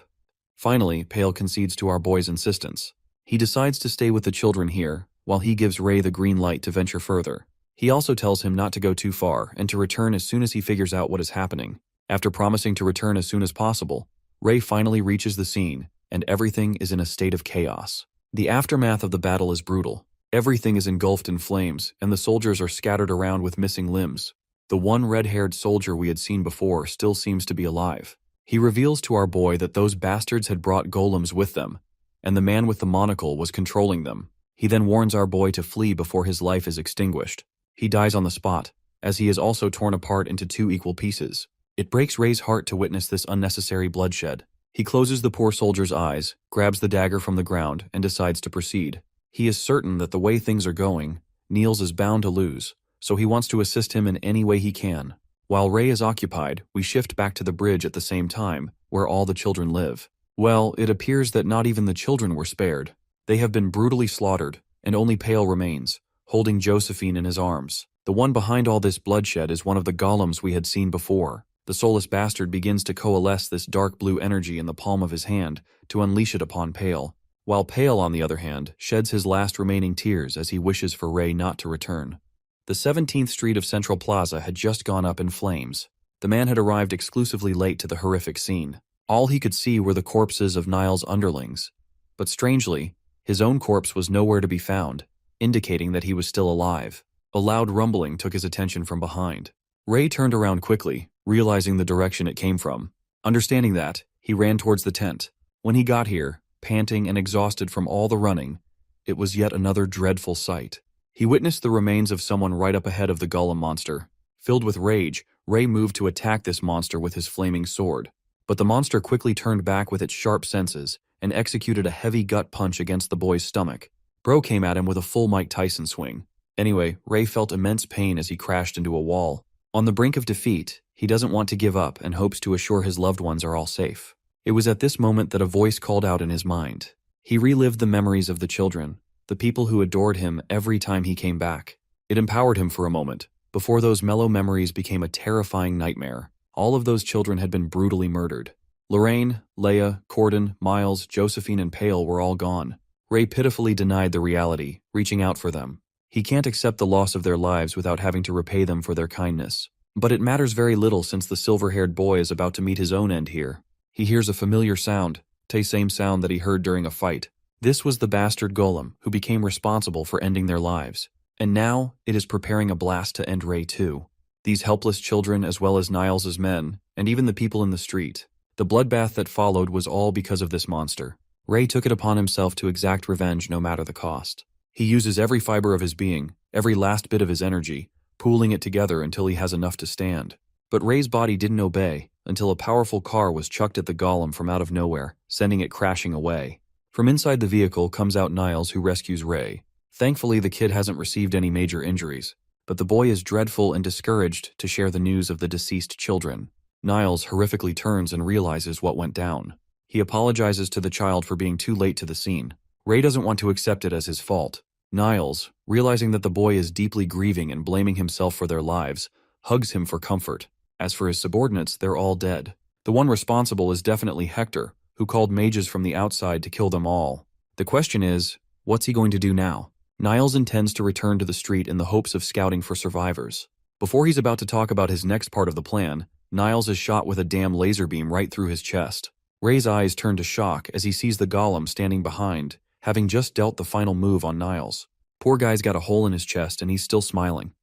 Finally, Pale concedes to our boy's insistence. He decides to stay with the children here, while he gives Ray the green light to venture further. He also tells him not to go too far and to return as soon as he figures out what is happening. After promising to return as soon as possible, Ray finally reaches the scene, and everything is in a state of chaos. The aftermath of the battle is brutal. Everything is engulfed in flames, and the soldiers are scattered around with missing limbs. The one red-haired soldier we had seen before still seems to be alive. He reveals to our boy that those bastards had brought golems with them, and the man with the monocle was controlling them. He then warns our boy to flee before his life is extinguished. He dies on the spot, as he is also torn apart into two equal pieces. It breaks Ray's heart to witness this unnecessary bloodshed. He closes the poor soldier's eyes, grabs the dagger from the ground, and decides to proceed. He is certain that the way things are going, Niels is bound to lose, so he wants to assist him in any way he can. While Ray is occupied, we shift back to the bridge at the same time, where all the children live. Well, it appears that not even the children were spared. They have been brutally slaughtered, and only Pale remains, holding Josephine in his arms. The one behind all this bloodshed is one of the golems we had seen before. The soulless bastard begins to coalesce this dark blue energy in the palm of his hand to unleash it upon Pale, while Pale, on the other hand, sheds his last remaining tears as he wishes for Ray not to return. The 17th Street of Central Plaza had just gone up in flames. The man had arrived exclusively late to the horrific scene. All he could see were the corpses of Niles' underlings, but strangely, his own corpse was nowhere to be found, indicating that he was still alive. A loud rumbling took his attention from behind. Ray turned around quickly, realizing the direction it came from. Understanding that, he ran towards the tent. When he got here, panting and exhausted from all the running, it was yet another dreadful sight. He witnessed the remains of someone right up ahead of the golem monster. Filled with rage, Ray moved to attack this monster with his flaming sword. But the monster quickly turned back with its sharp senses and executed a heavy gut punch against the boy's stomach. Bro came at him with a full Mike Tyson swing. Anyway, Ray felt immense pain as he crashed into a wall. On the brink of defeat, he doesn't want to give up and hopes to assure his loved ones are all safe. It was at this moment that a voice called out in his mind. He relived the memories of the children, the people who adored him every time he came back. It empowered him for a moment, before those mellow memories became a terrifying nightmare. All of those children had been brutally murdered. Lorraine, Leia, Corden, Miles, Josephine, and Pale were all gone. Ray pitifully denied the reality, reaching out for them. He can't accept the loss of their lives without having to repay them for their kindness. But it matters very little since the silver-haired boy is about to meet his own end here. He hears a familiar sound, the same sound that he heard during a fight. This was the bastard golem who became responsible for ending their lives. And now, it is preparing a blast to end Ray too. These helpless children as well as Niles's men, and even the people in the street. The bloodbath that followed was all because of this monster. Ray took it upon himself to exact revenge no matter the cost. He uses every fiber of his being, every last bit of his energy, pooling it together until he has enough to stand. But Ray's body didn't obey until a powerful car was chucked at the golem from out of nowhere, sending it crashing away. From inside the vehicle comes out Niles, who rescues Ray. Thankfully, the kid hasn't received any major injuries, but the boy is dreadful and discouraged to share the news of the deceased children. Niles horrifically turns and realizes what went down. He apologizes to the child for being too late to the scene. Ray doesn't want to accept it as his fault. Niles, realizing that the boy is deeply grieving and blaming himself for their lives, hugs him for comfort. As for his subordinates, they're all dead. The one responsible is definitely Hector, who called mages from the outside to kill them all. The question is, what's he going to do now? Niles intends to return to the street in the hopes of scouting for survivors. Before he's about to talk about his next part of the plan, Niles is shot with a damn laser beam right through his chest. Ray's eyes turn to shock as he sees the golem standing behind, having just dealt the final move on Niles. Poor guy's got a hole in his chest and he's still smiling.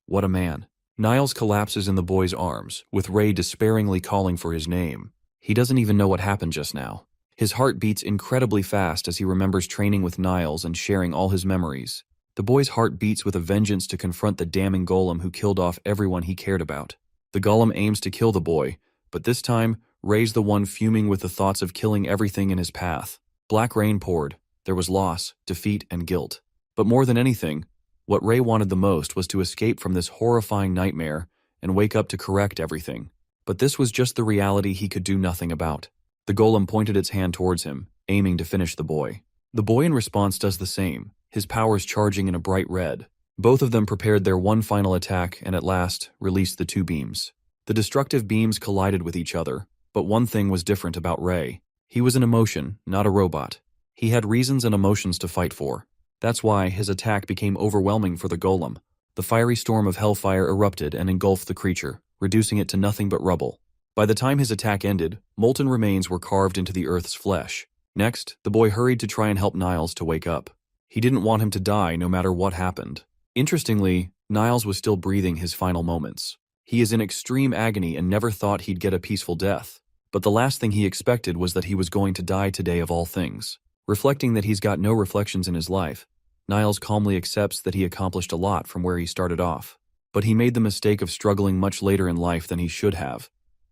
What a man. Niles collapses in the boy's arms, with Ray despairingly calling for his name. He doesn't even know what happened just now. His heart beats incredibly fast as he remembers training with Niles and sharing all his memories. The boy's heart beats with a vengeance to confront the damning golem who killed off everyone he cared about. The golem aims to kill the boy, but this time, Ray's the one fuming with the thoughts of killing everything in his path. Black rain poured. There was loss, defeat, and guilt. But more than anything, what Ray wanted the most was to escape from this horrifying nightmare and wake up to correct everything. But this was just the reality he could do nothing about. The golem pointed its hand towards him, aiming to finish the boy. The boy in response does the same, his powers charging in a bright red. Both of them prepared their one final attack and at last released the two beams. The destructive beams collided with each other, but one thing was different about Ray. He was an emotion, not a robot. He had reasons and emotions to fight for. That's why his attack became overwhelming for the golem. The fiery storm of hellfire erupted and engulfed the creature, reducing it to nothing but rubble. By the time his attack ended, molten remains were carved into the earth's flesh. Next, the boy hurried to try and help Niles to wake up. He didn't want him to die no matter what happened. Interestingly, Niles was still breathing his final moments. He is in extreme agony and never thought he'd get a peaceful death. But the last thing he expected was that he was going to die today of all things. Reflecting that he's got no reflections in his life, Niles calmly accepts that he accomplished a lot from where he started off. But he made the mistake of struggling much later in life than he should have,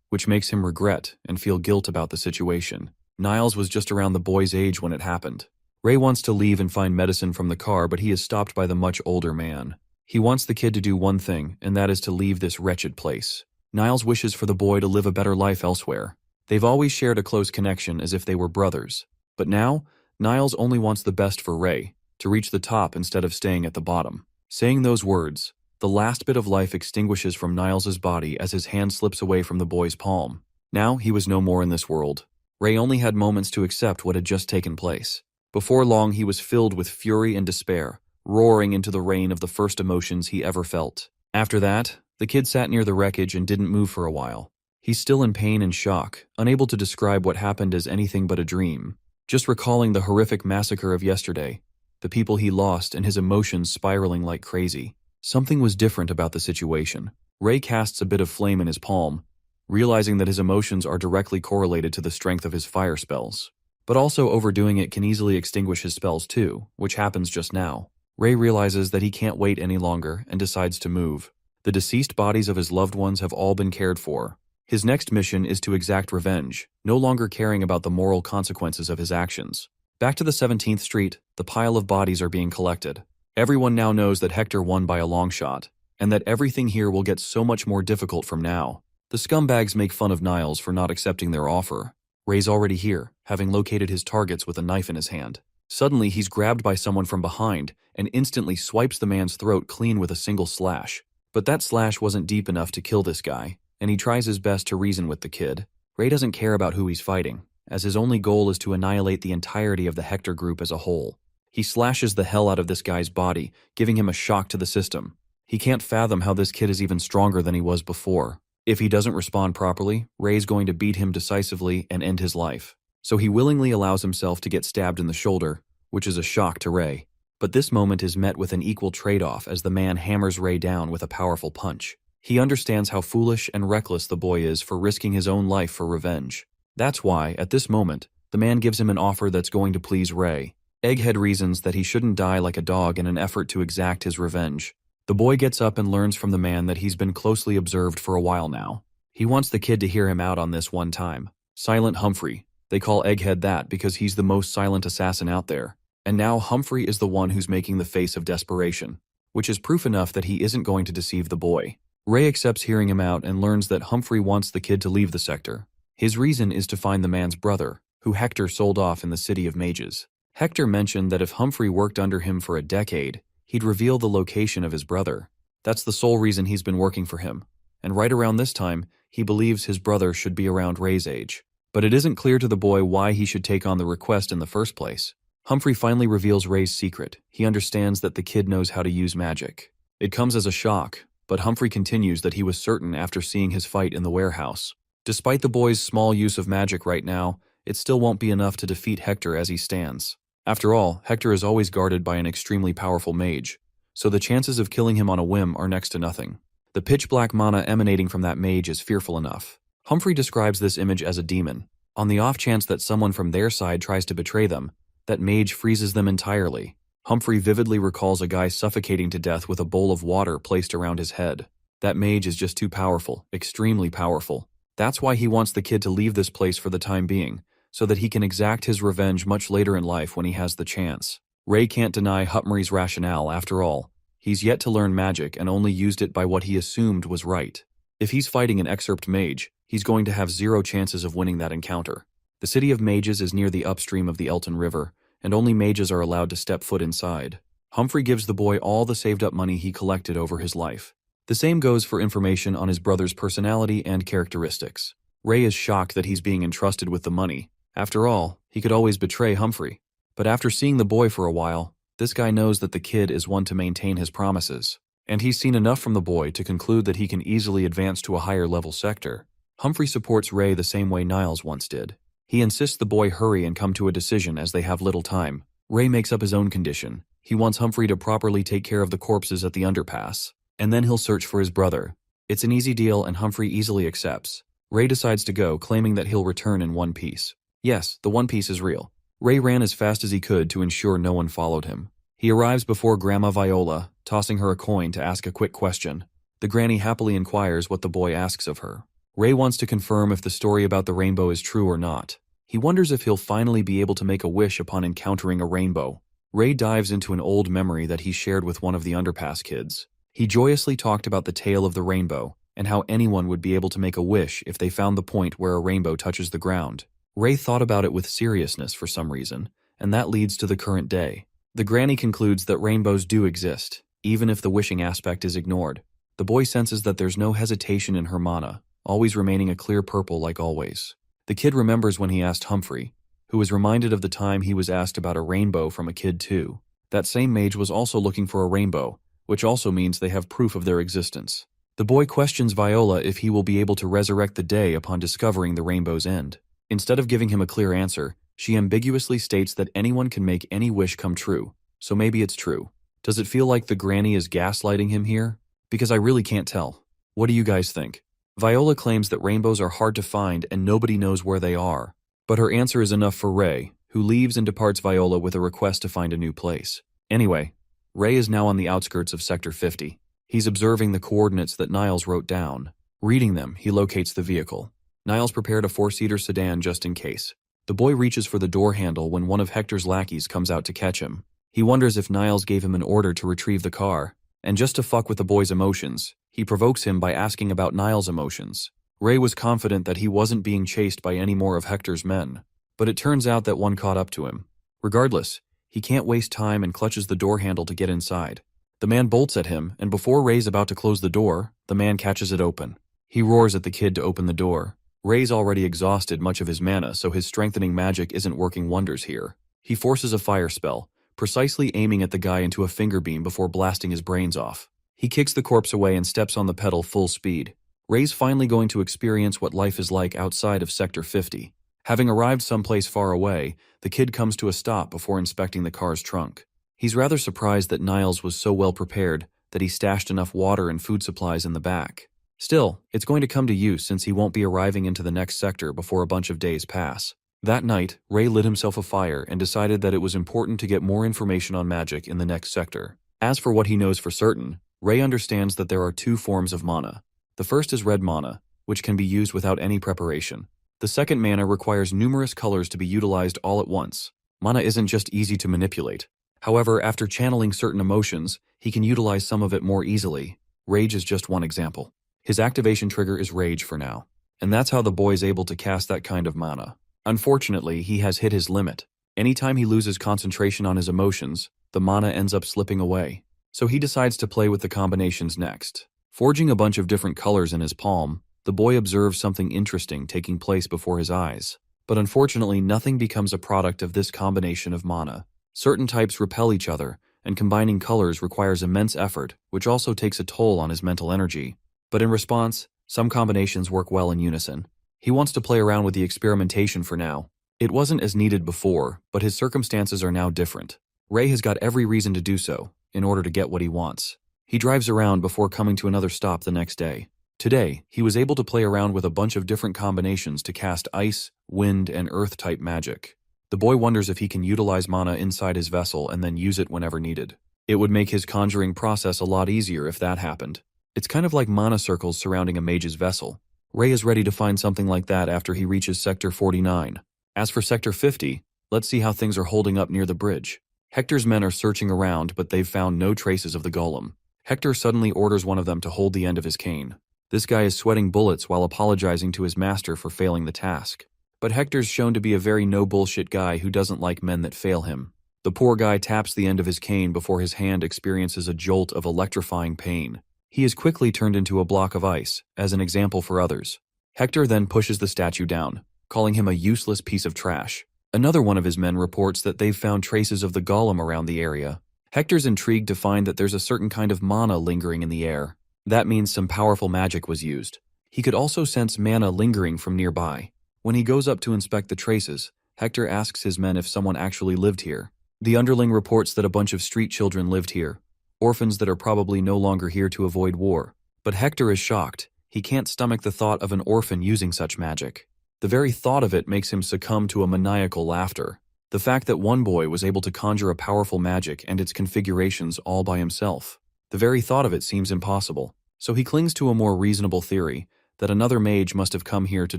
which makes him regret and feel guilt about the situation. Niles was just around the boy's age when it happened. Ray wants to leave and find medicine from the car, but he is stopped by the much older man. He wants the kid to do one thing, and that is to leave this wretched place. Niles wishes for the boy to live a better life elsewhere. They've always shared a close connection as if they were brothers. But now, Niles only wants the best for Ray, to reach the top instead of staying at the bottom. Saying those words, the last bit of life extinguishes from Niles's body as his hand slips away from the boy's palm. Now he was no more in this world. Ray only had moments to accept what had just taken place. Before long, he was filled with fury and despair, roaring into the rain of the first emotions he ever felt. After that, the kid sat near the wreckage and didn't move for a while. He's still in pain and shock, unable to describe what happened as anything but a dream. Just recalling the horrific massacre of yesterday, the people he lost and his emotions spiraling like crazy. Something was different about the situation. Ray casts a bit of flame in his palm, realizing that his emotions are directly correlated to the strength of his fire spells. But also overdoing it can easily extinguish his spells too, which happens just now. Ray realizes that he can't wait any longer and decides to move. The deceased bodies of his loved ones have all been cared for. His next mission is to exact revenge, no longer caring about the moral consequences of his actions. Back to the 17th Street, the pile of bodies are being collected. Everyone now knows that Hector won by a long shot, and that everything here will get so much more difficult from now. The scumbags make fun of Niles for not accepting their offer. Ray's already here, having located his targets with a knife in his hand. Suddenly, he's grabbed by someone from behind and instantly swipes the man's throat clean with a single slash. But that slash wasn't deep enough to kill this guy, and he tries his best to reason with the kid. Ray doesn't care about who he's fighting, as his only goal is to annihilate the entirety of the Hector group as a whole. He slashes the hell out of this guy's body, giving him a shock to the system. He can't fathom how this kid is even stronger than he was before. If he doesn't respond properly, Ray's going to beat him decisively and end his life. So he willingly allows himself to get stabbed in the shoulder, which is a shock to Ray. But this moment is met with an equal trade-off as the man hammers Ray down with a powerful punch. He understands how foolish and reckless the boy is for risking his own life for revenge. That's why, at this moment, the man gives him an offer that's going to please Ray. Egghead reasons that he shouldn't die like a dog in an effort to exact his revenge. The boy gets up and learns from the man that he's been closely observed for a while now. He wants the kid to hear him out on this one time. Silent Humphrey. They call Egghead that because he's the most silent assassin out there. And now Humphrey is the one who's making the face of desperation, which is proof enough that he isn't going to deceive the boy. Ray accepts hearing him out and learns that Humphrey wants the kid to leave the sector. His reason is to find the man's brother, who Hector sold off in the City of Mages. Hector mentioned that if Humphrey worked under him for a decade, he'd reveal the location of his brother. That's the sole reason he's been working for him. And right around this time, he believes his brother should be around Ray's age. But it isn't clear to the boy why he should take on the request in the first place. Humphrey finally reveals Ray's secret. He understands that the kid knows how to use magic. It comes as a shock, but Humphrey continues that he was certain after seeing his fight in the warehouse. Despite the boy's small use of magic right now, it still won't be enough to defeat Hector as he stands. After all, Hector is always guarded by an extremely powerful mage, so the chances of killing him on a whim are next to nothing. The pitch-black mana emanating from that mage is fearful enough. Humphrey describes this image as a demon. On the off chance that someone from their side tries to betray them, that mage freezes them entirely. Humphrey vividly recalls a guy suffocating to death with a bowl of water placed around his head. That mage is just too powerful, extremely powerful. That's why he wants the kid to leave this place for the time being, so that he can exact his revenge much later in life when he has the chance. Ray can't deny Humphrey's rationale after all. He's yet to learn magic and only used it by what he assumed was right. If he's fighting an excerpt mage, he's going to have zero chances of winning that encounter. The City of Mages is near the upstream of the Elton River, and only mages are allowed to step foot inside. Humphrey gives the boy all the saved-up money he collected over his life. The same goes for information on his brother's personality and characteristics. Ray is shocked that he's being entrusted with the money. After all, he could always betray Humphrey. But after seeing the boy for a while, this guy knows that the kid is one to maintain his promises. And he's seen enough from the boy to conclude that he can easily advance to a higher-level sector. Humphrey supports Ray the same way Niles once did. He insists the boy hurry and come to a decision as they have little time. Ray makes up his own condition. He wants Humphrey to properly take care of the corpses at the underpass, and then he'll search for his brother. It's an easy deal and Humphrey easily accepts. Ray decides to go, claiming that he'll return in one piece. Yes, the One Piece is real. Ray ran as fast as he could to ensure no one followed him. He arrives before Grandma Viola, tossing her a coin to ask a quick question. The granny happily inquires what the boy asks of her. Ray wants to confirm if the story about the rainbow is true or not. He wonders if he'll finally be able to make a wish upon encountering a rainbow. Ray dives into an old memory that he shared with one of the underpass kids. He joyously talked about the tale of the rainbow and how anyone would be able to make a wish if they found the point where a rainbow touches the ground. Ray thought about it with seriousness for some reason, and that leads to the current day. The granny concludes that rainbows do exist, even if the wishing aspect is ignored. The boy senses that there's no hesitation in her mana, always remaining a clear purple like always. The kid remembers when he asked Humphrey, who was reminded of the time he was asked about a rainbow from a kid too. That same mage was also looking for a rainbow, which also means they have proof of their existence. The boy questions Viola if he will be able to resurrect the day upon discovering the rainbow's end. Instead of giving him a clear answer, she ambiguously states that anyone can make any wish come true, so maybe it's true. Does it feel like the granny is gaslighting him here? Because I really can't tell. What do you guys think? Viola claims that rainbows are hard to find and nobody knows where they are. But her answer is enough for Ray, who leaves and departs Viola with a request to find a new place. Anyway, Ray is now on the outskirts of Sector 50. He's observing the coordinates that Niles wrote down. Reading them, he locates the vehicle. Niles prepared a 4-seater sedan just in case. The boy reaches for the door handle when one of Hector's lackeys comes out to catch him. He wonders if Niles gave him an order to retrieve the car, and just to fuck with the boy's emotions, he provokes him by asking about Niles' emotions. Ray was confident that he wasn't being chased by any more of Hector's men, but it turns out that one caught up to him. Regardless, he can't waste time and clutches the door handle to get inside. The man bolts at him, and before Ray's about to close the door, the man catches it open. He roars at the kid to open the door. Ray's already exhausted much of his mana, so his strengthening magic isn't working wonders here. He forces a fire spell, precisely aiming at the guy into a finger beam before blasting his brains off. He kicks the corpse away and steps on the pedal full speed. Ray's finally going to experience what life is like outside of Sector 50. Having arrived someplace far away, the kid comes to a stop before inspecting the car's trunk. He's rather surprised that Niles was so well prepared that he stashed enough water and food supplies in the back. Still, it's going to come to use since he won't be arriving into the next sector before a bunch of days pass. That night, Ray lit himself a fire and decided that it was important to get more information on magic in the next sector. As for what he knows for certain, Ray understands that there are 2 forms of mana. The first is red mana, which can be used without any preparation. The second mana requires numerous colors to be utilized all at once. Mana isn't just easy to manipulate. However, after channeling certain emotions, he can utilize some of it more easily. Rage is just one example. His activation trigger is Rage for now, and that's how the boy is able to cast that kind of mana. Unfortunately, he has hit his limit. Anytime he loses concentration on his emotions, the mana ends up slipping away. So he decides to play with the combinations next. Forging a bunch of different colors in his palm, the boy observes something interesting taking place before his eyes. But unfortunately, nothing becomes a product of this combination of mana. Certain types repel each other, and combining colors requires immense effort, which also takes a toll on his mental energy. But in response, some combinations work well in unison. He wants to play around with the experimentation for now. It wasn't as needed before, but his circumstances are now different. Ray has got every reason to do so, in order to get what he wants. He drives around before coming to another stop the next day. Today, he was able to play around with a bunch of different combinations to cast ice, wind, and earth-type magic. The boy wonders if he can utilize mana inside his vessel and then use it whenever needed. It would make his conjuring process a lot easier if that happened. It's kind of like mana circles surrounding a mage's vessel. Ray is ready to find something like that after he reaches Sector 49. As for Sector 50, let's see how things are holding up near the bridge. Hector's men are searching around, but they've found no traces of the golem. Hector suddenly orders one of them to hold the end of his cane. This guy is sweating bullets while apologizing to his master for failing the task. But Hector's shown to be a very no-bullshit guy who doesn't like men that fail him. The poor guy taps the end of his cane before his hand experiences a jolt of electrifying pain. He is quickly turned into a block of ice, as an example for others. Hector then pushes the statue down, calling him a useless piece of trash. Another one of his men reports that they've found traces of the golem around the area. Hector's intrigued to find that there's a certain kind of mana lingering in the air. That means some powerful magic was used. He could also sense mana lingering from nearby. When he goes up to inspect the traces, Hector asks his men if someone actually lived here. The underling reports that a bunch of street children lived here. Orphans that are probably no longer here to avoid war. But Hector is shocked. He can't stomach the thought of an orphan using such magic. The very thought of it makes him succumb to a maniacal laughter. The fact that one boy was able to conjure a powerful magic and its configurations all by himself. The very thought of it seems impossible. So he clings to a more reasonable theory, that another mage must have come here to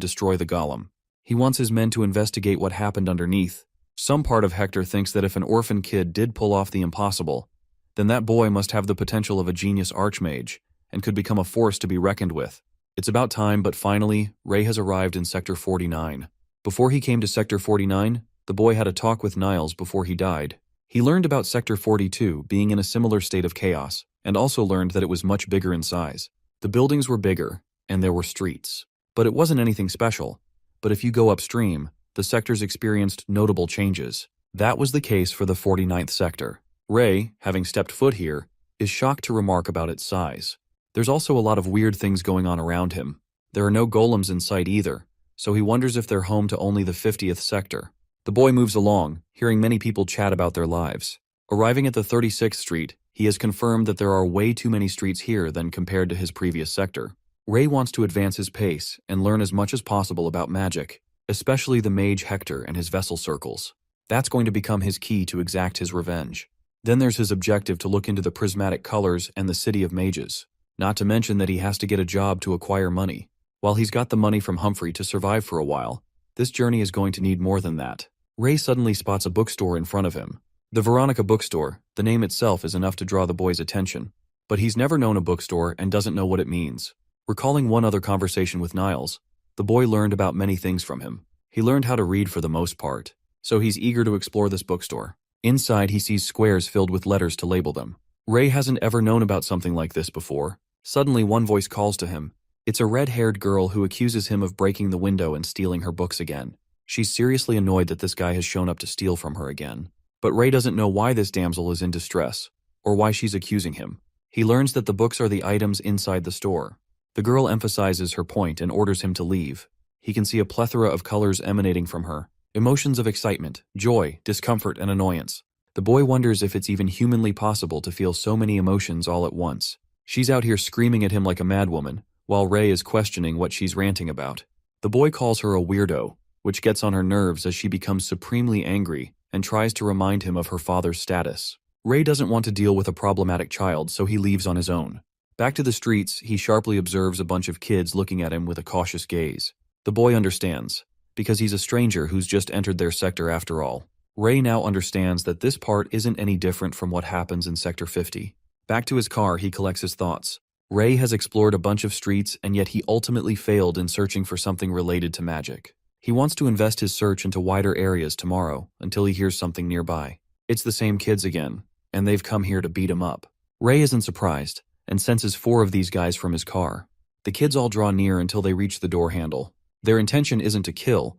destroy the golem. He wants his men to investigate what happened underneath. Some part of Hector thinks that if an orphan kid did pull off the impossible, then that boy must have the potential of a genius archmage, and could become a force to be reckoned with. It's about time, but finally, Ray has arrived in Sector 49. Before he came to Sector 49, the boy had a talk with Niles before he died. He learned about Sector 42 being in a similar state of chaos, and also learned that it was much bigger in size. The buildings were bigger, and there were streets. But it wasn't anything special. But if you go upstream, the sectors experienced notable changes. That was the case for the 49th sector. Ray, having stepped foot here, is shocked to remark about its size. There's also a lot of weird things going on around him. There are no golems in sight either, so he wonders if they're home to only the 50th sector. The boy moves along, hearing many people chat about their lives. Arriving at the 36th street, he has confirmed that there are way too many streets here than compared to his previous sector. Ray wants to advance his pace and learn as much as possible about magic, especially the mage Hector and his vessel circles. That's going to become his key to exact his revenge. Then there's his objective to look into the prismatic colors and the city of mages. Not to mention that he has to get a job to acquire money. While he's got the money from Humphrey to survive for a while, this journey is going to need more than that. Ray suddenly spots a bookstore in front of him. The Veronica bookstore, the name itself is enough to draw the boy's attention. But he's never known a bookstore and doesn't know what it means. Recalling one other conversation with Niles, the boy learned about many things from him. He learned how to read for the most part, so he's eager to explore this bookstore. Inside, he sees squares filled with letters to label them. Ray hasn't ever known about something like this before. Suddenly, one voice calls to him. It's a red-haired girl who accuses him of breaking the window and stealing her books again. She's seriously annoyed that this guy has shown up to steal from her again. But Ray doesn't know why this damsel is in distress, or why she's accusing him. He learns that the books are the items inside the store. The girl emphasizes her point and orders him to leave. He can see a plethora of colors emanating from her. Emotions of excitement, joy, discomfort, and annoyance. The boy wonders if it's even humanly possible to feel so many emotions all at once. She's out here screaming at him like a madwoman, while Ray is questioning what she's ranting about. The boy calls her a weirdo, which gets on her nerves as she becomes supremely angry and tries to remind him of her father's status. Ray doesn't want to deal with a problematic child, so he leaves on his own. Back to the streets, he sharply observes a bunch of kids looking at him with a cautious gaze. The boy understands, because he's a stranger who's just entered their sector after all. Ray now understands that this part isn't any different from what happens in Sector 50. Back to his car, he collects his thoughts. Ray has explored a bunch of streets, and yet he ultimately failed in searching for something related to magic. He wants to invest his search into wider areas tomorrow, until he hears something nearby. It's the same kids again, and they've come here to beat him up. Ray isn't surprised, and senses 4 of these guys from his car. The kids all draw near until they reach the door handle. Their intention isn't to kill,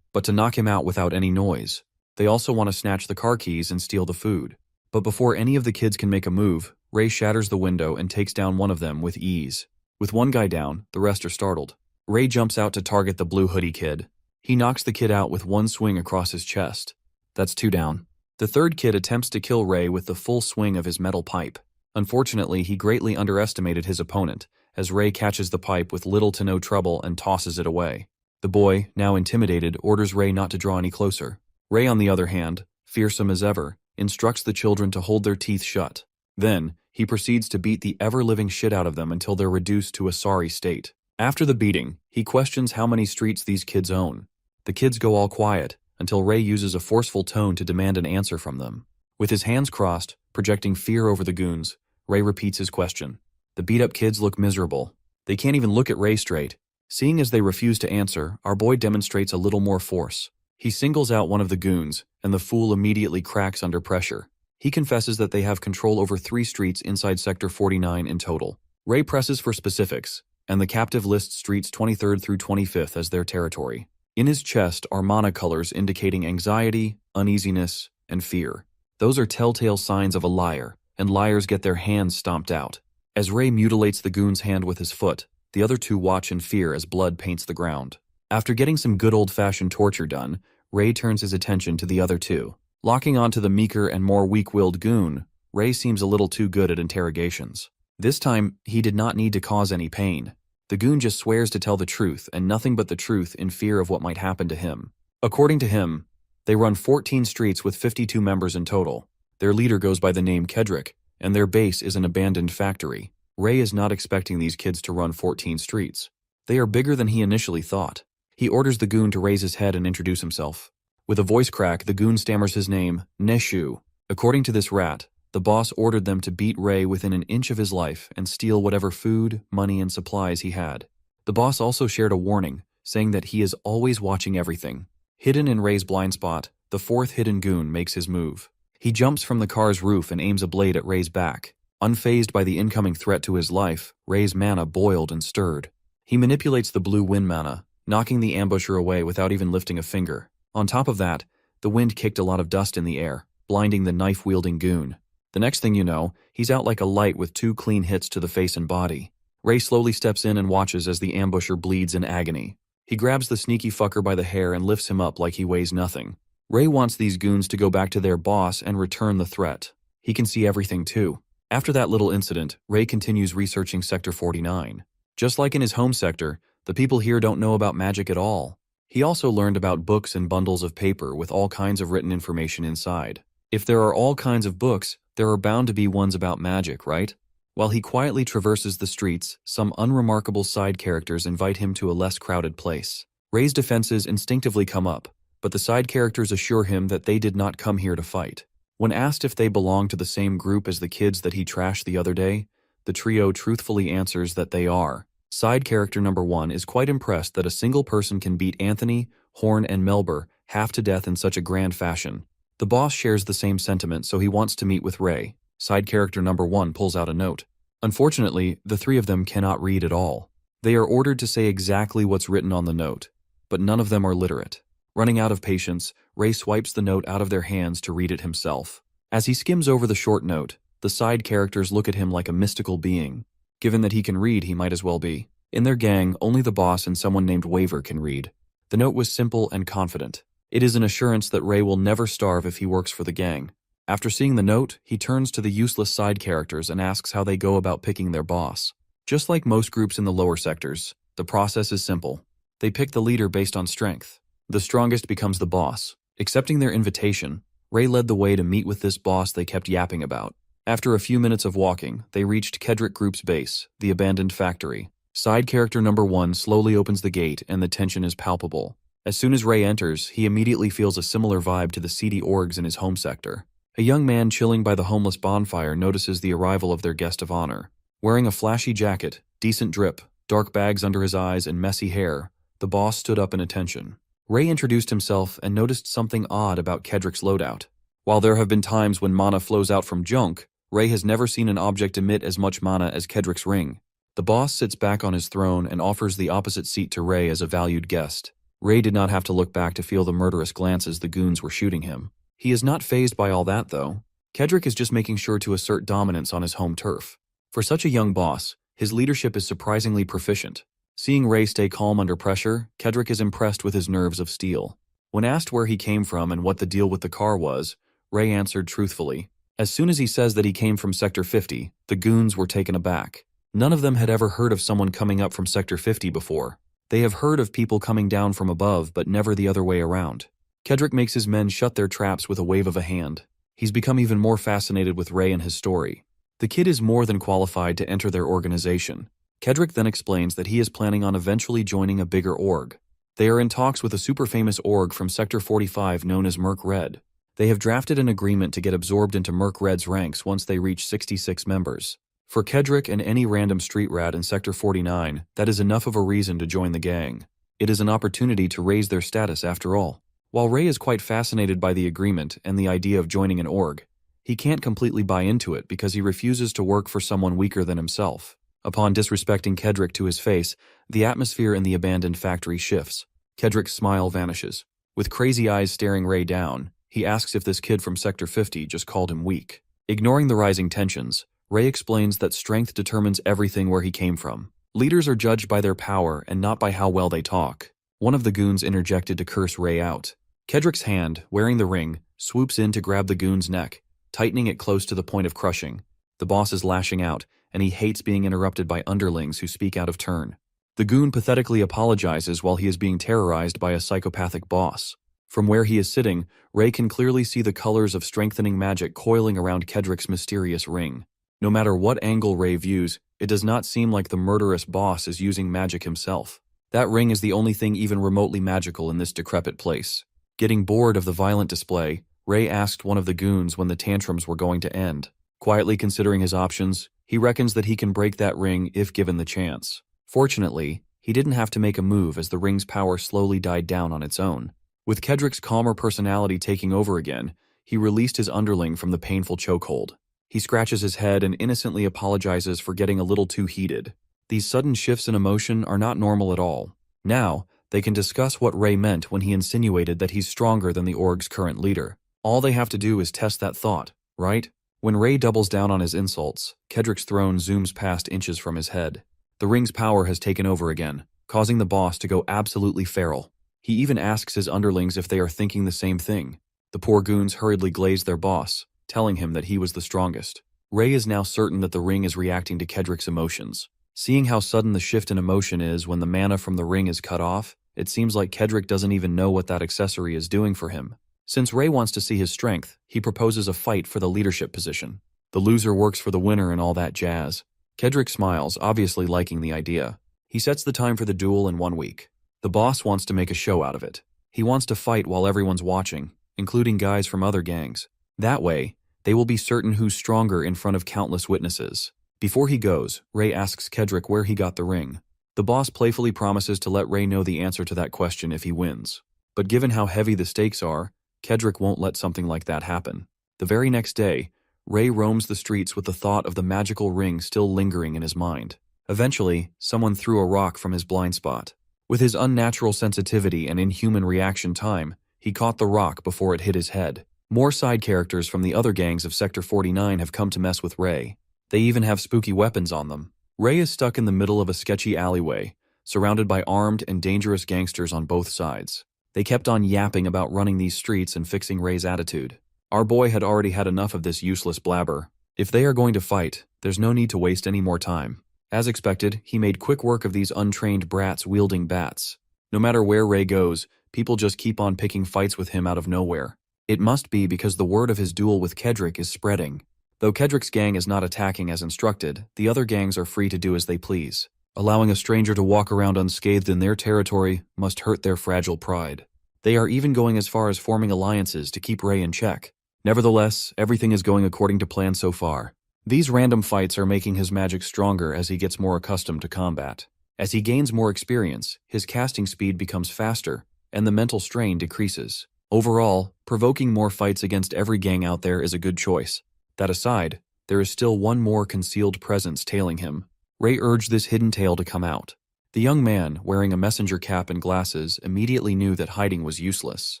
but to knock him out without any noise. They also want to snatch the car keys and steal the food. But before any of the kids can make a move, Ray shatters the window and takes down one of them with ease. With one guy down, the rest are startled. Ray jumps out to target the blue hoodie kid. He knocks the kid out with one swing across his chest. That's 2 down. The third kid attempts to kill Ray with the full swing of his metal pipe. Unfortunately, he greatly underestimated his opponent, as Ray catches the pipe with little to no trouble and tosses it away. The boy, now intimidated, orders Ray not to draw any closer. Ray, on the other hand, fearsome as ever, instructs the children to hold their teeth shut. Then, he proceeds to beat the ever-living shit out of them until they're reduced to a sorry state. After the beating, he questions how many streets these kids own. The kids go all quiet, until Ray uses a forceful tone to demand an answer from them. With his hands crossed, projecting fear over the goons, Ray repeats his question. The beat-up kids look miserable. They can't even look at Ray straight. Seeing as they refuse to answer, our boy demonstrates a little more force. He singles out one of the goons, and the fool immediately cracks under pressure. He confesses that they have control over 3 streets inside Sector 49 in total. Ray presses for specifics, and the captive lists streets 23rd through 25th as their territory. In his chest are mana colors indicating anxiety, uneasiness, and fear. Those are telltale signs of a liar, and liars get their hands stomped out. As Ray mutilates the goon's hand with his foot, the other 2 watch in fear as blood paints the ground. After getting some good old-fashioned torture done, Ray turns his attention to the other 2. Locking onto the meeker and more weak-willed goon, Ray seems a little too good at interrogations. This time, he did not need to cause any pain. The goon just swears to tell the truth and nothing but the truth in fear of what might happen to him. According to him, they run 14 streets with 52 members in total. Their leader goes by the name Kedrick, and their base is an abandoned factory. Ray is not expecting these kids to run 14 streets. They are bigger than he initially thought. He orders the goon to raise his head and introduce himself. With a voice crack, the goon stammers his name, Neshu. According to this rat, the boss ordered them to beat Ray within an inch of his life and steal whatever food, money, and supplies he had. The boss also shared a warning, saying that he is always watching everything. Hidden in Ray's blind spot, the 4th hidden goon makes his move. He jumps from the car's roof and aims a blade at Ray's back. Unfazed by the incoming threat to his life, Ray's mana boiled and stirred. He manipulates the blue wind mana, knocking the ambusher away without even lifting a finger. On top of that, the wind kicked a lot of dust in the air, blinding the knife-wielding goon. The next thing you know, he's out like a light with 2 clean hits to the face and body. Ray slowly steps in and watches as the ambusher bleeds in agony. He grabs the sneaky fucker by the hair and lifts him up like he weighs nothing. Ray wants these goons to go back to their boss and return the threat. He can see everything too. After that little incident, Ray continues researching Sector 49. Just like in his home sector, the people here don't know about magic at all. He also learned about books and bundles of paper with all kinds of written information inside. If there are all kinds of books, there are bound to be ones about magic, right? While he quietly traverses the streets, some unremarkable side characters invite him to a less crowded place. Ray's defenses instinctively come up, but the side characters assure him that they did not come here to fight. When asked if they belong to the same group as the kids that he trashed the other day, the trio truthfully answers that they are. Side character number 1 is quite impressed that a single person can beat Anthony, Horn, and Melber half to death in such a grand fashion. The boss shares the same sentiment, so he wants to meet with Ray. Side character number 1 pulls out a note. Unfortunately, the 3 of them cannot read at all. They are ordered to say exactly what's written on the note, but none of them are literate. Running out of patience, Ray swipes the note out of their hands to read it himself. As he skims over the short note, the side characters look at him like a mystical being. Given that he can read, he might as well be. In their gang, only the boss and someone named Waver can read. The note was simple and confident. It is an assurance that Ray will never starve if he works for the gang. After seeing the note, he turns to the useless side characters and asks how they go about picking their boss. Just like most groups in the lower sectors, the process is simple. They pick the leader based on strength. The strongest becomes the boss. Accepting their invitation, Ray led the way to meet with this boss they kept yapping about. After a few minutes of walking, they reached Kedrick Group's base, the abandoned factory. Side character number 1 slowly opens the gate and the tension is palpable. As soon as Ray enters, he immediately feels a similar vibe to the seedy orgs in his home sector. A young man chilling by the homeless bonfire notices the arrival of their guest of honor. Wearing a flashy jacket, decent drip, dark bags under his eyes, and messy hair, the boss stood up in attention. Ray introduced himself and noticed something odd about Kedrick's loadout. While there have been times when mana flows out from junk, Ray has never seen an object emit as much mana as Kedrick's ring. The boss sits back on his throne and offers the opposite seat to Ray as a valued guest. Ray did not have to look back to feel the murderous glances the goons were shooting him. He is not fazed by all that, though. Kedrick is just making sure to assert dominance on his home turf. For such a young boss, his leadership is surprisingly proficient. Seeing Ray stay calm under pressure, Kedrick is impressed with his nerves of steel. When asked where he came from and what the deal with the car was, Ray answered truthfully. As soon as he says that he came from Sector 50, the goons were taken aback. None of them had ever heard of someone coming up from Sector 50 before. They have heard of people coming down from above, but never the other way around. Kedrick makes his men shut their traps with a wave of a hand. He's become even more fascinated with Ray and his story. The kid is more than qualified to enter their organization. Kedrick then explains that he is planning on eventually joining a bigger org. They are in talks with a super famous org from Sector 45 known as Merc Red. They have drafted an agreement to get absorbed into Merc Red's ranks once they reach 66 members. For Kedrick and any random street rat in Sector 49, that is enough of a reason to join the gang. It is an opportunity to raise their status after all. While Ray is quite fascinated by the agreement and the idea of joining an org, he can't completely buy into it because he refuses to work for someone weaker than himself. Upon disrespecting Kedrick to his face, the atmosphere in the abandoned factory shifts. Kedrick's smile vanishes. With crazy eyes staring Ray down, he asks if this kid from Sector 50 just called him weak. Ignoring the rising tensions, Ray explains that strength determines everything where he came from. Leaders are judged by their power and not by how well they talk. One of the goons interjected to curse Ray out. Kedrick's hand, wearing the ring, swoops in to grab the goon's neck, tightening it close to the point of crushing. The boss is lashing out, and he hates being interrupted by underlings who speak out of turn. The goon pathetically apologizes while he is being terrorized by a psychopathic boss. From where he is sitting, Ray can clearly see the colors of strengthening magic coiling around Kedrick's mysterious ring. No matter what angle Ray views, it does not seem like the murderous boss is using magic himself. That ring is the only thing even remotely magical in this decrepit place. Getting bored of the violent display, Ray asked one of the goons when the tantrums were going to end. Quietly considering his options, he reckons that he can break that ring if given the chance. Fortunately, he didn't have to make a move as the ring's power slowly died down on its own. With Kedrick's calmer personality taking over again, he released his underling from the painful chokehold. He scratches his head and innocently apologizes for getting a little too heated. These sudden shifts in emotion are not normal at all. Now, they can discuss what Ray meant when he insinuated that he's stronger than the org's current leader. All they have to do is test that thought, right? When Ray doubles down on his insults, Kedrick's throne zooms past inches from his head. The ring's power has taken over again, causing the boss to go absolutely feral. He even asks his underlings if they are thinking the same thing. The poor goons hurriedly glaze their boss, telling him that he was the strongest. Ray is now certain that the ring is reacting to Kedrick's emotions. Seeing how sudden the shift in emotion is when the mana from the ring is cut off, it seems like Kedrick doesn't even know what that accessory is doing for him. Since Ray wants to see his strength, he proposes a fight for the leadership position. The loser works for the winner and all that jazz. Kedrick smiles, obviously liking the idea. He sets the time for the duel in 1 week. The boss wants to make a show out of it. He wants to fight while everyone's watching, including guys from other gangs. That way, they will be certain who's stronger in front of countless witnesses. Before he goes, Ray asks Kedrick where he got the ring. The boss playfully promises to let Ray know the answer to that question if he wins. But given how heavy the stakes are, Kedrick won't let something like that happen. The very next day, Ray roams the streets with the thought of the magical ring still lingering in his mind. Eventually, someone threw a rock from his blind spot. With his unnatural sensitivity and inhuman reaction time, he caught the rock before it hit his head. More side characters from the other gangs of Sector 49 have come to mess with Ray. They even have spooky weapons on them. Ray is stuck in the middle of a sketchy alleyway, surrounded by armed and dangerous gangsters on both sides. They kept on yapping about running these streets and fixing Ray's attitude. Our boy had already had enough of this useless blabber. If they are going to fight, there's no need to waste any more time. As expected, he made quick work of these untrained brats wielding bats. No matter where Ray goes, people just keep on picking fights with him out of nowhere. It must be because the word of his duel with Kedrick is spreading. Though Kedrick's gang is not attacking as instructed, the other gangs are free to do as they please. Allowing a stranger to walk around unscathed in their territory must hurt their fragile pride. They are even going as far as forming alliances to keep Ray in check. Nevertheless, everything is going according to plan so far. These random fights are making his magic stronger as he gets more accustomed to combat. As he gains more experience, his casting speed becomes faster, and the mental strain decreases. Overall, provoking more fights against every gang out there is a good choice. That aside, there is still one more concealed presence tailing him. Ray urged this hidden tail to come out. The young man, wearing a messenger cap and glasses, immediately knew that hiding was useless.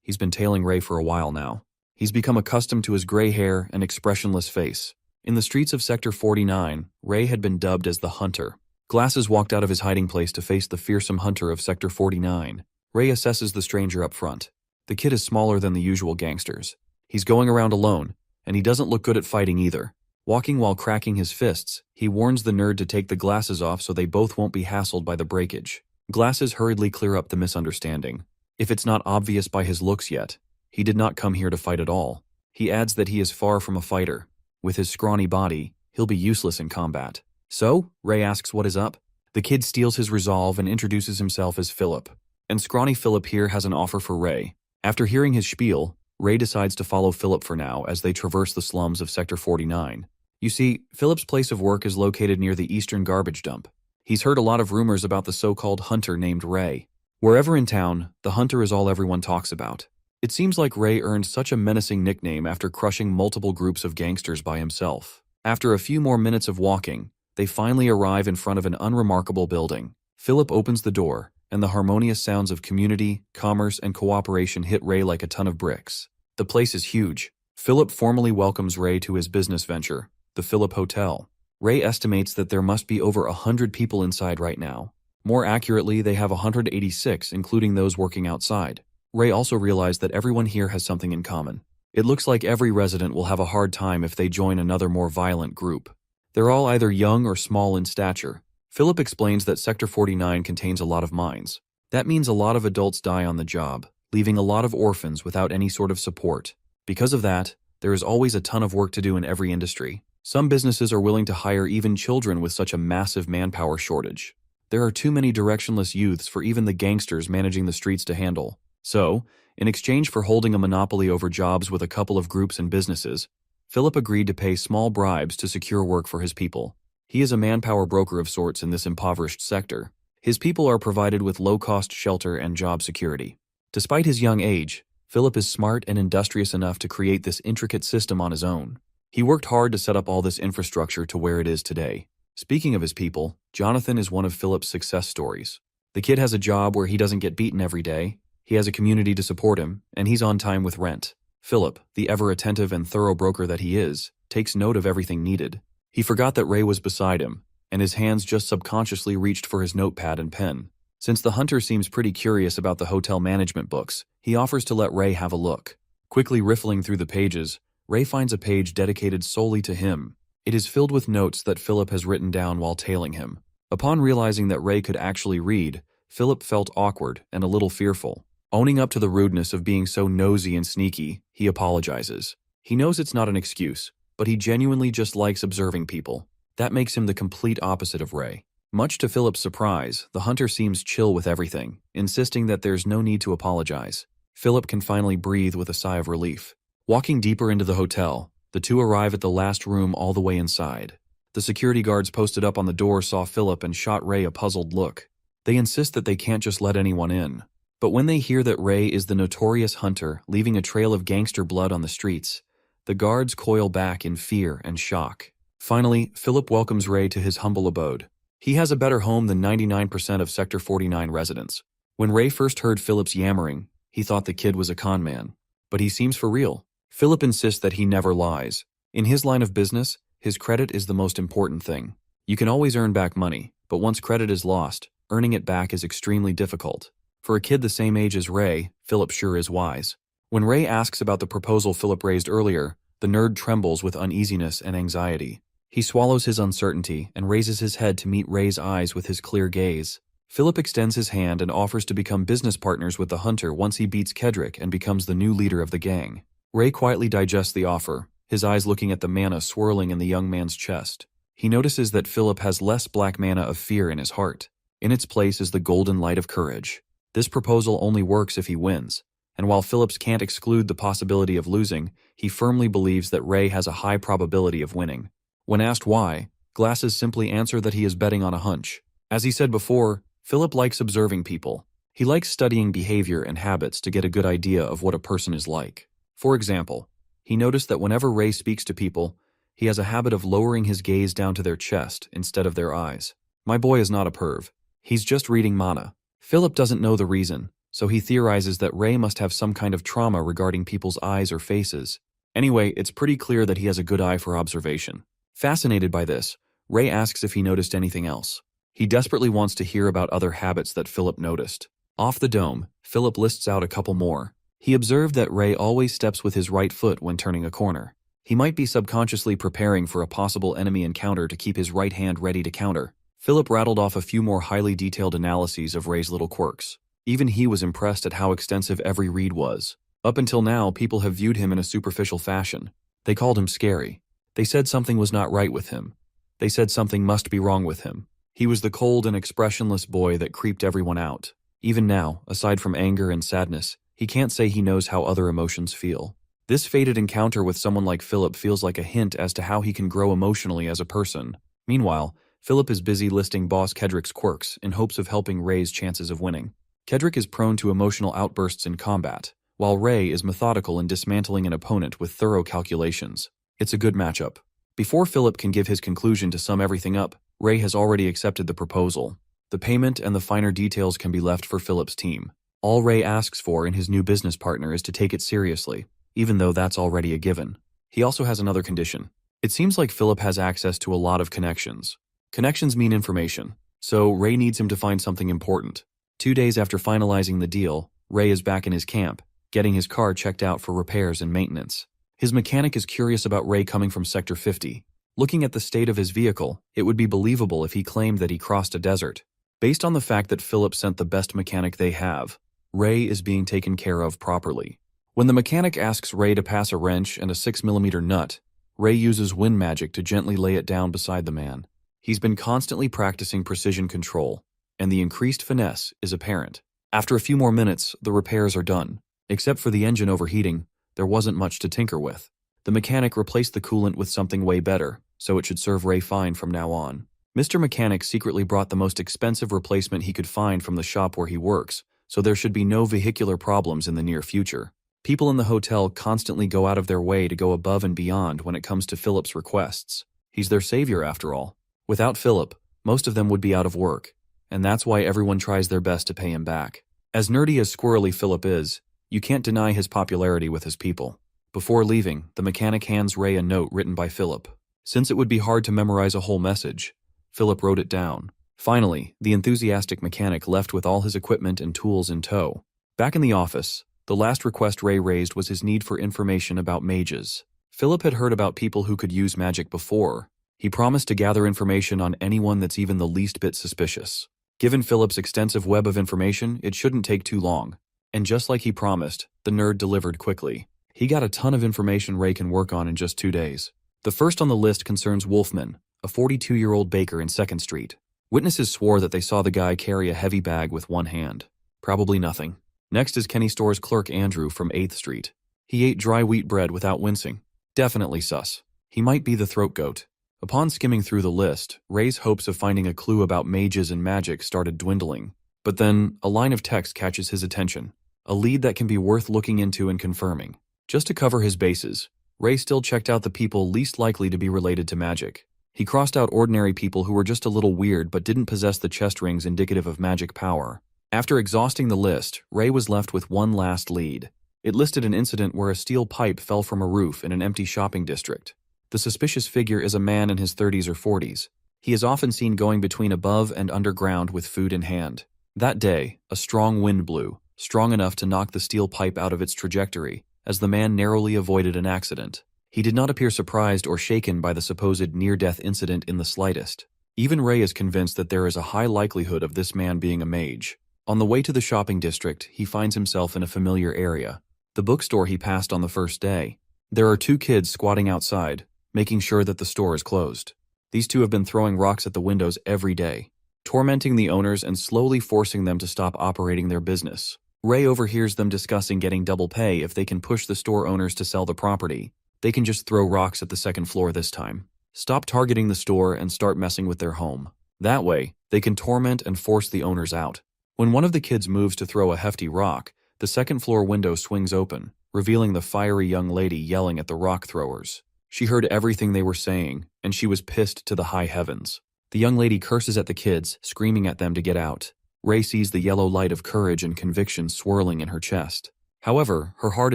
He's been tailing Ray for a while now. He's become accustomed to his gray hair and expressionless face. In the streets of Sector 49, Ray had been dubbed as the Hunter. Glasses walked out of his hiding place to face the fearsome Hunter of Sector 49. Ray assesses the stranger up front. The kid is smaller than the usual gangsters. He's going around alone, and he doesn't look good at fighting either. Walking while cracking his fists, he warns the nerd to take the glasses off so they both won't be hassled by the breakage. Glasses hurriedly clear up the misunderstanding. If it's not obvious by his looks yet, he did not come here to fight at all. He adds that he is far from a fighter. With his scrawny body, he'll be useless in combat. So, Ray asks what is up. The kid steals his resolve and introduces himself as Philip. And scrawny Philip here has an offer for Ray. After hearing his spiel, Ray decides to follow Philip for now as they traverse the slums of Sector 49. You see, Philip's place of work is located near the eastern garbage dump. He's heard a lot of rumors about the so-called Hunter named Ray. Wherever in town, the Hunter is all everyone talks about. It seems like Ray earned such a menacing nickname after crushing multiple groups of gangsters by himself. After a few more minutes of walking, they finally arrive in front of an unremarkable building. Philip opens the door, and the harmonious sounds of community, commerce, and cooperation hit Ray like a ton of bricks. The place is huge. Philip formally welcomes Ray to his business venture, the Philip Hotel. Ray estimates that there must be over 100 people inside right now. More accurately, they have 186, including those working outside. Ray also realized that everyone here has something in common. It looks like every resident will have a hard time if they join another more violent group. They're all either young or small in stature. Philip explains that Sector 49 contains a lot of mines. That means a lot of adults die on the job, leaving a lot of orphans without any sort of support. Because of that, there is always a ton of work to do in every industry. Some businesses are willing to hire even children with such a massive manpower shortage. There are too many directionless youths for even the gangsters managing the streets to handle. So, in exchange for holding a monopoly over jobs with a couple of groups and businesses, Philip agreed to pay small bribes to secure work for his people. He is a manpower broker of sorts in this impoverished sector. His people are provided with low-cost shelter and job security. Despite his young age, Philip is smart and industrious enough to create this intricate system on his own. He worked hard to set up all this infrastructure to where it is today. Speaking of his people, Jonathan is one of Philip's success stories. The kid has a job where he doesn't get beaten every day. He has a community to support him, and he's on time with rent. Philip, the ever-attentive and thorough broker that he is, takes note of everything needed. He forgot that Ray was beside him, and his hands just subconsciously reached for his notepad and pen. Since the Hunter seems pretty curious about the hotel management books, he offers to let Ray have a look. Quickly riffling through the pages, Ray finds a page dedicated solely to him. It is filled with notes that Philip has written down while tailing him. Upon realizing that Ray could actually read, Philip felt awkward and a little fearful. Owning up to the rudeness of being so nosy and sneaky, he apologizes. He knows it's not an excuse, but he genuinely just likes observing people. That makes him the complete opposite of Ray. Much to Philip's surprise, the hunter seems chill with everything, insisting that there's no need to apologize. Philip can finally breathe with a sigh of relief. Walking deeper into the hotel, the two arrive at the last room all the way inside. The security guards posted up on the door saw Philip and shot Ray a puzzled look. They insist that they can't just let anyone in. But when they hear that Ray is the notorious hunter leaving a trail of gangster blood on the streets, the guards coil back in fear and shock. Finally, Philip welcomes Ray to his humble abode. He has a better home than 99% of Sector 49 residents. When Ray first heard Philip's yammering, he thought the kid was a con man. But he seems for real. Philip insists that he never lies. In his line of business, his credit is the most important thing. You can always earn back money, but once credit is lost, earning it back is extremely difficult. For a kid the same age as Ray, Philip sure is wise. When Ray asks about the proposal Philip raised earlier, the nerd trembles with uneasiness and anxiety. He swallows his uncertainty and raises his head to meet Ray's eyes with his clear gaze. Philip extends his hand and offers to become business partners with the hunter once he beats Kedrick and becomes the new leader of the gang. Ray quietly digests the offer, his eyes looking at the mana swirling in the young man's chest. He notices that Philip has less black mana of fear in his heart. In its place is the golden light of courage. This proposal only works if he wins, and while Phillips can't exclude the possibility of losing, he firmly believes that Ray has a high probability of winning. When asked why, Glasses simply answer that he is betting on a hunch. As he said before, Philip likes observing people. He likes studying behavior and habits to get a good idea of what a person is like. For example, he noticed that whenever Ray speaks to people, he has a habit of lowering his gaze down to their chest instead of their eyes. My boy is not a perv. He's just reading mana. Philip doesn't know the reason, so he theorizes that Ray must have some kind of trauma regarding people's eyes or faces. Anyway, it's pretty clear that he has a good eye for observation. Fascinated by this, Ray asks if he noticed anything else. He desperately wants to hear about other habits that Philip noticed. Off the dome, Philip lists out a couple more. He observed that Ray always steps with his right foot when turning a corner. He might be subconsciously preparing for a possible enemy encounter to keep his right hand ready to counter. Philip rattled off a few more highly detailed analyses of Ray's little quirks. Even he was impressed at how extensive every read was. Up until now, people have viewed him in a superficial fashion. They called him scary. They said something was not right with him. They said something must be wrong with him. He was the cold and expressionless boy that creeped everyone out. Even now, aside from anger and sadness, he can't say he knows how other emotions feel. This fated encounter with someone like Philip feels like a hint as to how he can grow emotionally as a person. Meanwhile, Philip is busy listing Boss Kedrick's quirks in hopes of helping Ray's chances of winning. Kedrick is prone to emotional outbursts in combat, while Ray is methodical in dismantling an opponent with thorough calculations. It's a good matchup. Before Philip can give his conclusion to sum everything up, Ray has already accepted the proposal. The payment and the finer details can be left for Philip's team. All Ray asks for in his new business partner is to take it seriously, even though that's already a given. He also has another condition. It seems like Philip has access to a lot of connections. Connections mean information, so Ray needs him to find something important. 2 days after finalizing the deal, Ray is back in his camp, getting his car checked out for repairs and maintenance. His mechanic is curious about Ray coming from Sector 50. Looking at the state of his vehicle, it would be believable if he claimed that he crossed a desert. Based on the fact that Philip sent the best mechanic they have, Ray is being taken care of properly. When the mechanic asks Ray to pass a wrench and a 6mm nut, Ray uses wind magic to gently lay it down beside the man. He's been constantly practicing precision control, and the increased finesse is apparent. After a few more minutes, the repairs are done. Except for the engine overheating, there wasn't much to tinker with. The mechanic replaced the coolant with something way better, so it should serve Ray fine from now on. Mr. Mechanic secretly brought the most expensive replacement he could find from the shop where he works, so there should be no vehicular problems in the near future. People in the hotel constantly go out of their way to go above and beyond when it comes to Philip's requests. He's their savior after all. Without Philip, most of them would be out of work, and that's why everyone tries their best to pay him back. As nerdy as squirrely Philip is, you can't deny his popularity with his people. Before leaving, the mechanic hands Ray a note written by Philip. Since it would be hard to memorize a whole message, Philip wrote it down. Finally, the enthusiastic mechanic left with all his equipment and tools in tow. Back in the office, the last request Ray raised was his need for information about mages. Philip had heard about people who could use magic before. He promised to gather information on anyone that's even the least bit suspicious. Given Philip's extensive web of information, it shouldn't take too long. And just like he promised, the nerd delivered quickly. He got a ton of information Ray can work on in just 2 days. The first on the list concerns Wolfman, a 42-year-old baker in 2nd Street. Witnesses swore that they saw the guy carry a heavy bag with one hand. Probably nothing. Next is Kenny Store's clerk Andrew from 8th Street. He ate dry wheat bread without wincing. Definitely sus. He might be the throat goat. Upon skimming through the list, Ray's hopes of finding a clue about mages and magic started dwindling. But then, a line of text catches his attention. A lead that can be worth looking into and confirming. Just to cover his bases, Ray still checked out the people least likely to be related to magic. He crossed out ordinary people who were just a little weird but didn't possess the chest rings indicative of magic power. After exhausting the list, Ray was left with one last lead. It listed an incident where a steel pipe fell from a roof in an empty shopping district. The suspicious figure is a man in his 30s or 40s. He is often seen going between above and underground with food in hand. That day, a strong wind blew, strong enough to knock the steel pipe out of its trajectory, as the man narrowly avoided an accident. He did not appear surprised or shaken by the supposed near-death incident in the slightest. Even Ray is convinced that there is a high likelihood of this man being a mage. On the way to the shopping district, he finds himself in a familiar area. The bookstore he passed on the first day. There are 2 kids squatting outside, making sure that the store is closed. These 2 have been throwing rocks at the windows every day, tormenting the owners and slowly forcing them to stop operating their business. Ray overhears them discussing getting double pay if they can push the store owners to sell the property. They can just throw rocks at the 2nd floor this time. Stop targeting the store and start messing with their home. That way, they can torment and force the owners out. When one of the kids moves to throw a hefty rock, the 2nd floor window swings open, revealing the fiery young lady yelling at the rock throwers. She heard everything they were saying, and she was pissed to the high heavens. The young lady curses at the kids, screaming at them to get out. Ray sees the yellow light of courage and conviction swirling in her chest. However, her heart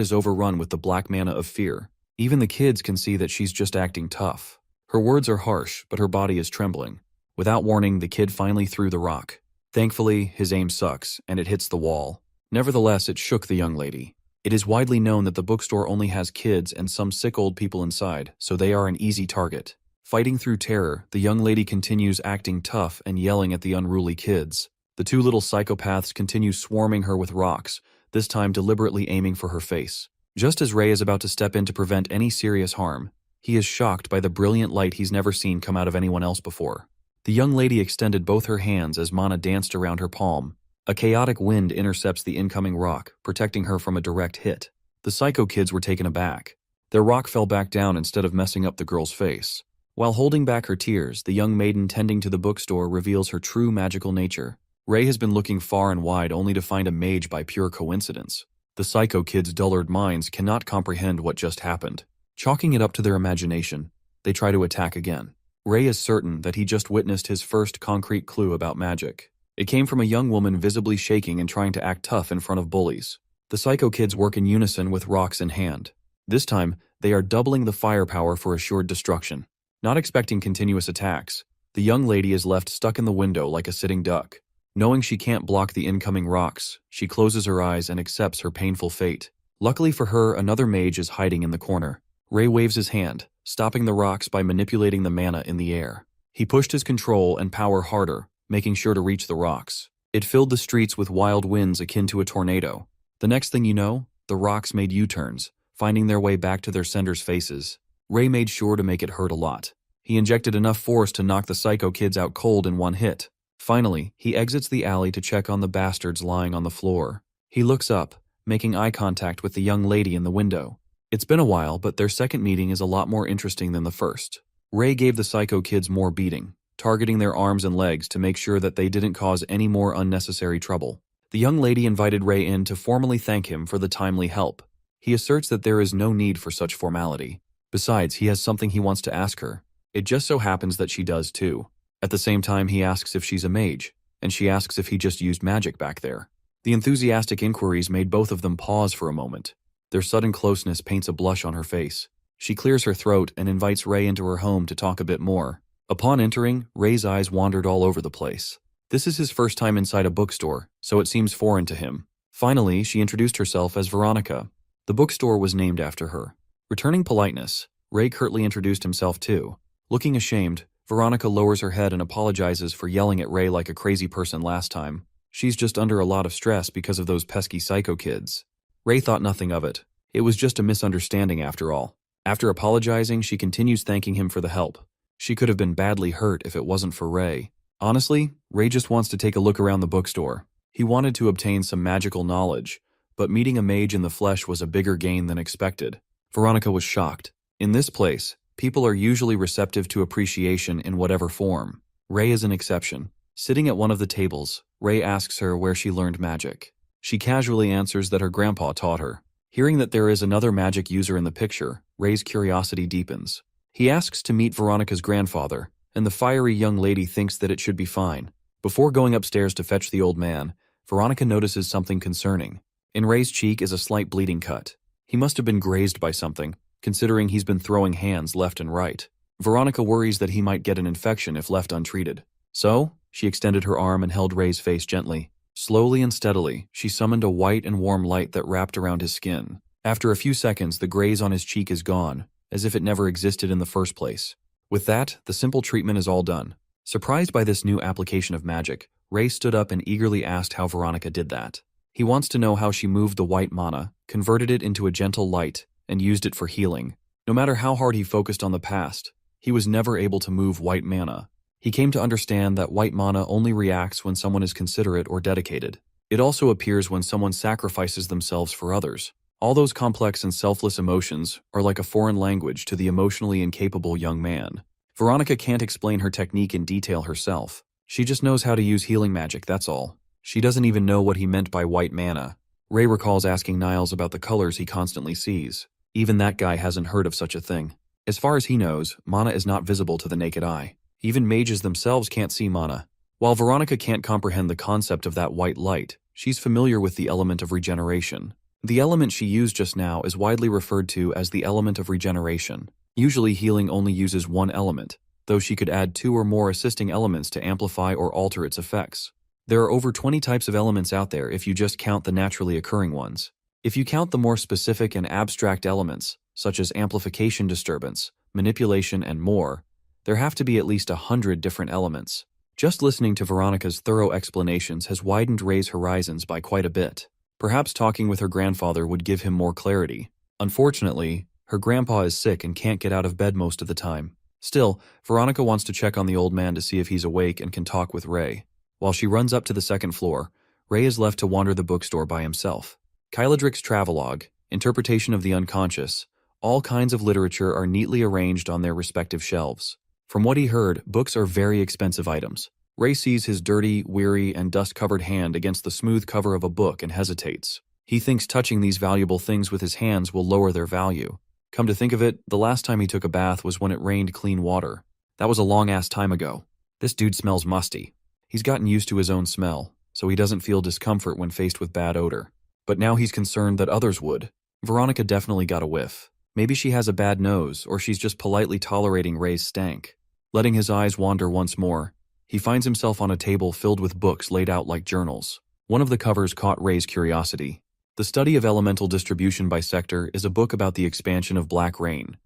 is overrun with the black mana of fear. Even the kids can see that she's just acting tough. Her words are harsh, but her body is trembling. Without warning, the kid finally threw the rock. Thankfully, his aim sucks, and it hits the wall. Nevertheless, it shook the young lady. It is widely known that the bookstore only has kids and some sick old people inside, so they are an easy target. Fighting through terror, the young lady continues acting tough and yelling at the unruly kids. The 2 little psychopaths continue swarming her with rocks, this time deliberately aiming for her face. Just as Ray is about to step in to prevent any serious harm, he is shocked by the brilliant light he's never seen come out of anyone else before. The young lady extended both her hands as mana danced around her palm. A chaotic wind intercepts the incoming rock, protecting her from a direct hit. The psycho kids were taken aback. Their rock fell back down instead of messing up the girl's face. While holding back her tears, the young maiden tending to the bookstore reveals her true magical nature. Ray has been looking far and wide only to find a mage by pure coincidence. The psycho kids' dullard minds cannot comprehend what just happened. Chalking it up to their imagination, they try to attack again. Ray is certain that he just witnessed his first concrete clue about magic. It came from a young woman visibly shaking and trying to act tough in front of bullies. The psycho kids work in unison with rocks in hand. This time, they are doubling the firepower for assured destruction. Not expecting continuous attacks, the young lady is left stuck in the window like a sitting duck. Knowing she can't block the incoming rocks, she closes her eyes and accepts her painful fate. Luckily for her, another mage is hiding in the corner. Ray waves his hand, stopping the rocks by manipulating the mana in the air. He pushed his control and power harder, making sure to reach the rocks. It filled the streets with wild winds akin to a tornado. The next thing you know, the rocks made U-turns, finding their way back to their senders' faces. Ray made sure to make it hurt a lot. He injected enough force to knock the psycho kids out cold in one hit. Finally, he exits the alley to check on the bastards lying on the floor. He looks up, making eye contact with the young lady in the window. It's been a while, but their second meeting is a lot more interesting than the first. Ray gave the psycho kids more beating, targeting their arms and legs to make sure that they didn't cause any more unnecessary trouble. The young lady invited Ray in to formally thank him for the timely help. He asserts that there is no need for such formality. Besides, he has something he wants to ask her. It just so happens that she does too. At the same time, he asks if she's a mage, and she asks if he just used magic back there. The enthusiastic inquiries made both of them pause for a moment. Their sudden closeness paints a blush on her face. She clears her throat and invites Ray into her home to talk a bit more. Upon entering, Ray's eyes wandered all over the place. This is his first time inside a bookstore, so it seems foreign to him. Finally, she introduced herself as Veronica. The bookstore was named after her. Returning politeness, Ray curtly introduced himself too. Looking ashamed, Veronica lowers her head and apologizes for yelling at Ray like a crazy person last time. She's just under a lot of stress because of those pesky psycho kids. Ray thought nothing of it. It was just a misunderstanding after all. After apologizing, she continues thanking him for the help. She could have been badly hurt if it wasn't for Ray. Honestly, Ray just wants to take a look around the bookstore. He wanted to obtain some magical knowledge, but meeting a mage in the flesh was a bigger gain than expected. Veronica was shocked. In this place, people are usually receptive to appreciation in whatever form. Ray is an exception. Sitting at one of the tables, Ray asks her where she learned magic. She casually answers that her grandpa taught her. Hearing that there is another magic user in the picture, Ray's curiosity deepens. He asks to meet Veronica's grandfather, and the fiery young lady thinks that it should be fine. Before going upstairs to fetch the old man, Veronica notices something concerning. In Ray's cheek is a slight bleeding cut. He must have been grazed by something, considering he's been throwing hands left and right. Veronica worries that he might get an infection if left untreated. So, she extended her arm and held Ray's face gently. Slowly and steadily, she summoned a white and warm light that wrapped around his skin. After a few seconds, the graze on his cheek is gone, as if it never existed in the first place. With that, the simple treatment is all done. Surprised by this new application of magic, Ray stood up and eagerly asked how Veronica did that. He wants to know how she moved the white mana, converted it into a gentle light, and used it for healing. No matter how hard he focused on the past, he was never able to move white mana. He came to understand that white mana only reacts when someone is considerate or dedicated. It also appears when someone sacrifices themselves for others. All those complex and selfless emotions are like a foreign language to the emotionally incapable young man. Veronica can't explain her technique in detail herself. She just knows how to use healing magic, that's all. She doesn't even know what he meant by white mana. Ray recalls asking Niles about the colors he constantly sees. Even that guy hasn't heard of such a thing. As far as he knows, mana is not visible to the naked eye. Even mages themselves can't see mana. While Veronica can't comprehend the concept of that white light, she's familiar with the element of regeneration. The element she used just now is widely referred to as the element of regeneration. Usually healing only uses one element, though she could add 2 or more assisting elements to amplify or alter its effects. There are over 20 types of elements out there if you just count the naturally occurring ones. If you count the more specific and abstract elements, such as amplification disturbance, manipulation, and more, there have to be at least 100 different elements. Just listening to Veronica's thorough explanations has widened Ray's horizons by quite a bit. Perhaps talking with her grandfather would give him more clarity. Unfortunately, her grandpa is sick and can't get out of bed most of the time. Still, Veronica wants to check on the old man to see if he's awake and can talk with Ray. While she runs up to the second floor, Ray is left to wander the bookstore by himself. Kyladric's travelogue, interpretation of the unconscious, all kinds of literature are neatly arranged on their respective shelves. From what he heard, books are very expensive items. Ray sees his dirty, weary, and dust-covered hand against the smooth cover of a book and hesitates. He thinks touching these valuable things with his hands will lower their value. Come to think of it, the last time he took a bath was when it rained clean water. That was a long-ass time ago. This dude smells musty. He's gotten used to his own smell, so he doesn't feel discomfort when faced with bad odor. But now he's concerned that others would. Veronica definitely got a whiff. Maybe she has a bad nose, or she's just politely tolerating Ray's stank. Letting his eyes wander once more, he finds himself on a table filled with books laid out like journals. One of the covers caught Ray's curiosity. The Study of Elemental Distribution by Sector is a book about the expansion of black rain.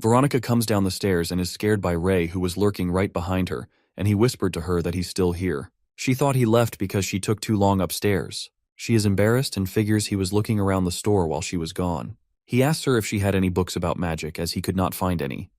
Veronica comes down the stairs and is scared by Ray, who was lurking right behind her, and he whispered to her that he's still here. She thought he left because she took too long upstairs. She is embarrassed and figures he was looking around the store while she was gone. He asks her if she had any books about magic, as he could not find any.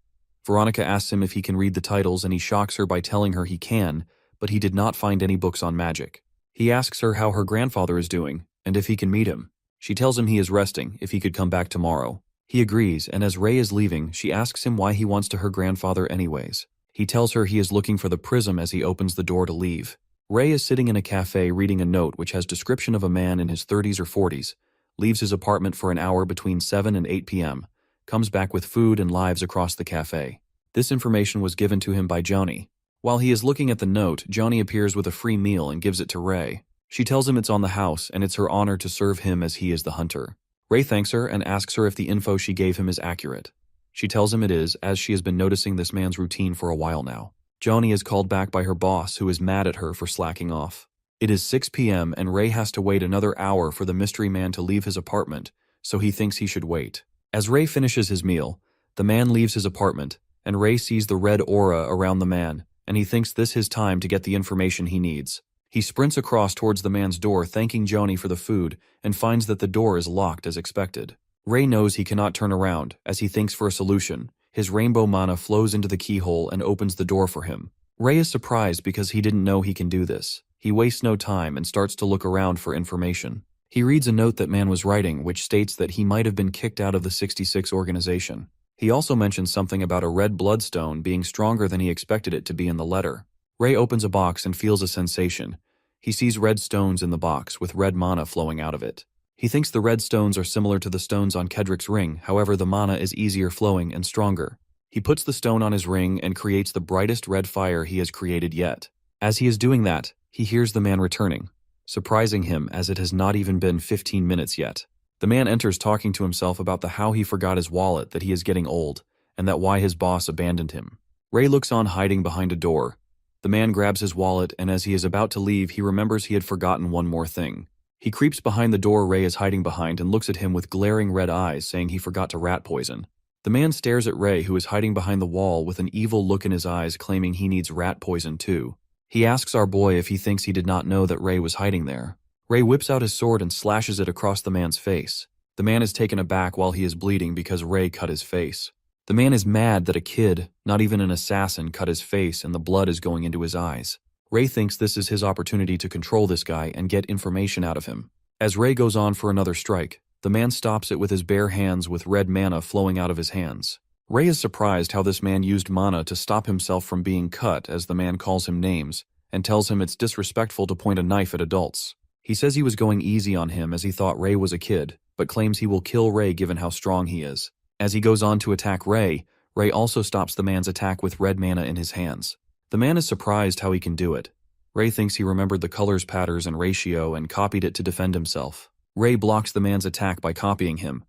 Veronica asks him if he can read the titles, and he shocks her by telling her he can, but he did not find any books on magic. He asks her how her grandfather is doing, and if he can meet him. She tells him he is resting, if he could come back tomorrow. He agrees, and as Ray is leaving, she asks him why he wants to her grandfather anyways. He tells her he is looking for the prism as he opens the door to leave. Ray is sitting in a cafe reading a note which has description of a man in his 30s or 40s, leaves his apartment for an hour between 7 and 8 p.m., comes back with food and lives across the cafe. This information was given to him by Joni. While he is looking at the note, Joni appears with a free meal and gives it to Ray. She tells him it's on the house and it's her honor to serve him as he is the hunter. Ray thanks her and asks her if the info she gave him is accurate. She tells him it is, as she has been noticing this man's routine for a while now. Joni is called back by her boss, who is mad at her for slacking off. It is 6 p.m. and Ray has to wait another hour for the mystery man to leave his apartment, so he thinks he should wait. As Ray finishes his meal, the man leaves his apartment, and Ray sees the red aura around the man, and he thinks this is time to get the information he needs. He sprints across towards the man's door, thanking Joni for the food, and finds that the door is locked as expected. Ray knows he cannot turn around. As he thinks for a solution, his rainbow mana flows into the keyhole and opens the door for him. Ray is surprised because he didn't know he can do this. He wastes no time and starts to look around for information. He reads a note that man was writing which states that he might have been kicked out of the 66 organization. He also mentions something about a red bloodstone being stronger than he expected it to be in the letter. Ray opens a box and feels a sensation. He sees red stones in the box with red mana flowing out of it. He thinks the red stones are similar to the stones on Kedrick's ring, however the mana is easier flowing and stronger. He puts the stone on his ring and creates the brightest red fire he has created yet. As he is doing that, he hears the man returning, surprising him as it has not even been 15 minutes yet. The man enters talking to himself about the how he forgot his wallet, that he is getting old, and that why his boss abandoned him. Ray looks on hiding behind a door. The man grabs his wallet and as he is about to leave he remembers he had forgotten one more thing. He creeps behind the door Ray is hiding behind and looks at him with glaring red eyes saying he forgot to rat poison. The man stares at Ray who is hiding behind the wall with an evil look in his eyes claiming he needs rat poison too. He asks our boy if he thinks he did not know that Ray was hiding there. Ray whips out his sword and slashes it across the man's face. The man is taken aback while he is bleeding because Ray cut his face. The man is mad that a kid, not even an assassin, cut his face and the blood is going into his eyes. Ray thinks this is his opportunity to control this guy and get information out of him. As Ray goes on for another strike, the man stops it with his bare hands with red mana flowing out of his hands. Ray is surprised how this man used mana to stop himself from being cut as the man calls him names and tells him it's disrespectful to point a knife at adults. He says he was going easy on him as he thought Ray was a kid, but claims he will kill Ray given how strong he is. As he goes on to attack Ray, Ray also stops the man's attack with red mana in his hands. The man is surprised how he can do it. Ray thinks he remembered the colors, patterns, and ratio and copied it to defend himself. Ray blocks the man's attack by copying him.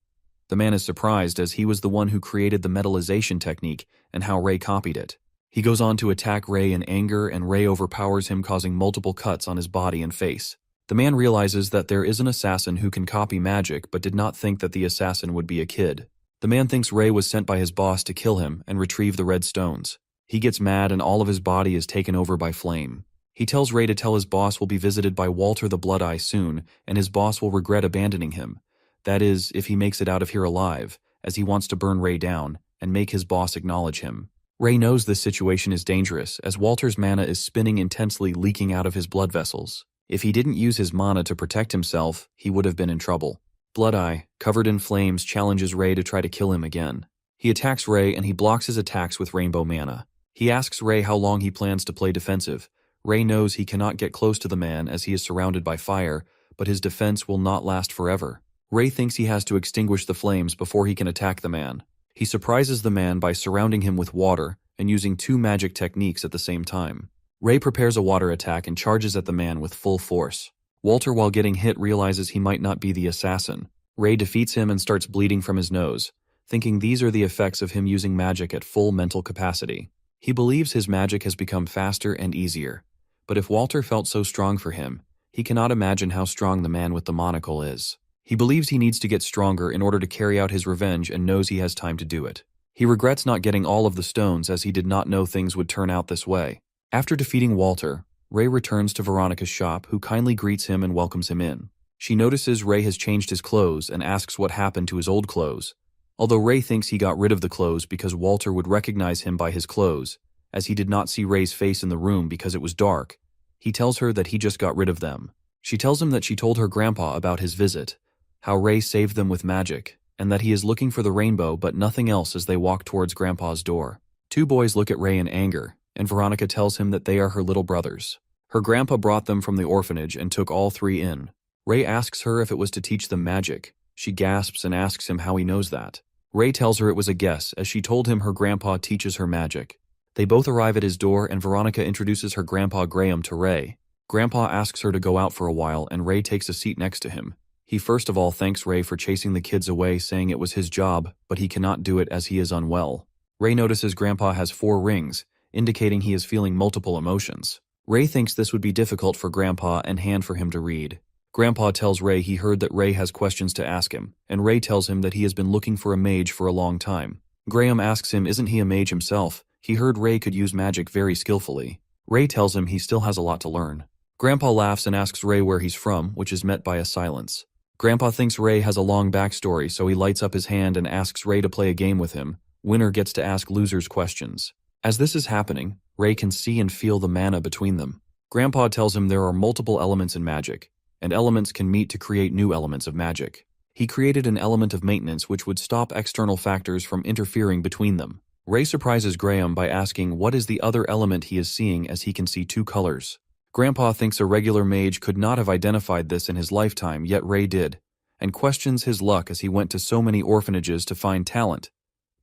The man is surprised as he was the one who created the metallization technique and how Ray copied it. He goes on to attack Ray in anger and Ray overpowers him, causing multiple cuts on his body and face. The man realizes that there is an assassin who can copy magic but did not think that the assassin would be a kid. The man thinks Ray was sent by his boss to kill him and retrieve the red stones. He gets mad and all of his body is taken over by flame. He tells Ray to tell his boss will be visited by Walter the Blood Eye soon and his boss will regret abandoning him. That is, if he makes it out of here alive, as he wants to burn Ray down and make his boss acknowledge him. Ray knows this situation is dangerous as Walter's mana is spinning intensely, leaking out of his blood vessels. If he didn't use his mana to protect himself, he would have been in trouble. Blood Eye, covered in flames, challenges Ray to try to kill him again. He attacks Ray and he blocks his attacks with rainbow mana. He asks Ray how long he plans to play defensive. Ray knows he cannot get close to the man as he is surrounded by fire, but his defense will not last forever. Ray thinks he has to extinguish the flames before he can attack the man. He surprises the man by surrounding him with water and using 2 magic techniques at the same time. Ray prepares a water attack and charges at the man with full force. Walter, while getting hit, realizes he might not be the assassin. Ray defeats him and starts bleeding from his nose, thinking these are the effects of him using magic at full mental capacity. He believes his magic has become faster and easier. But if Walter felt so strong for him, he cannot imagine how strong the man with the monocle is. He believes he needs to get stronger in order to carry out his revenge and knows he has time to do it. He regrets not getting all of the stones as he did not know things would turn out this way. After defeating Walter, Ray returns to Veronica's shop, who kindly greets him and welcomes him in. She notices Ray has changed his clothes and asks what happened to his old clothes. Although Ray thinks he got rid of the clothes because Walter would recognize him by his clothes, as he did not see Ray's face in the room because it was dark, he tells her that he just got rid of them. She tells him that she told her grandpa about his visit, how Ray saved them with magic, and that he is looking for the rainbow but nothing else as they walk towards grandpa's door. 2 boys look at Ray in anger, and Veronica tells him that they are her little brothers. Her grandpa brought them from the orphanage and took all 3 in. Ray asks her if it was to teach them magic. She gasps and asks him how he knows that. Ray tells her it was a guess, as she told him her grandpa teaches her magic. They both arrive at his door and Veronica introduces her grandpa Graham to Ray. Grandpa asks her to go out for a while and Ray takes a seat next to him. He first of all thanks Ray for chasing the kids away, saying it was his job, but he cannot do it as he is unwell. Ray notices Grandpa has 4 rings, indicating he is feeling multiple emotions. Ray thinks this would be difficult for Grandpa and hand for him to read. Grandpa tells Ray he heard that Ray has questions to ask him, and Ray tells him that he has been looking for a mage for a long time. Graham asks him isn't he a mage himself. He heard Ray could use magic very skillfully. Ray tells him he still has a lot to learn. Grandpa laughs and asks Ray where he's from, which is met by a silence. Grandpa thinks Ray has a long backstory, so he lights up his hand and asks Ray to play a game with him. Winner gets to ask losers questions. As this is happening, Ray can see and feel the mana between them. Grandpa tells him there are multiple elements in magic, and elements can meet to create new elements of magic. He created an element of maintenance which would stop external factors from interfering between them. Ray surprises Graham by asking what is the other element he is seeing, as he can see two colors. Grandpa thinks a regular mage could not have identified this in his lifetime, yet Ray did, and questions his luck as he went to so many orphanages to find talent.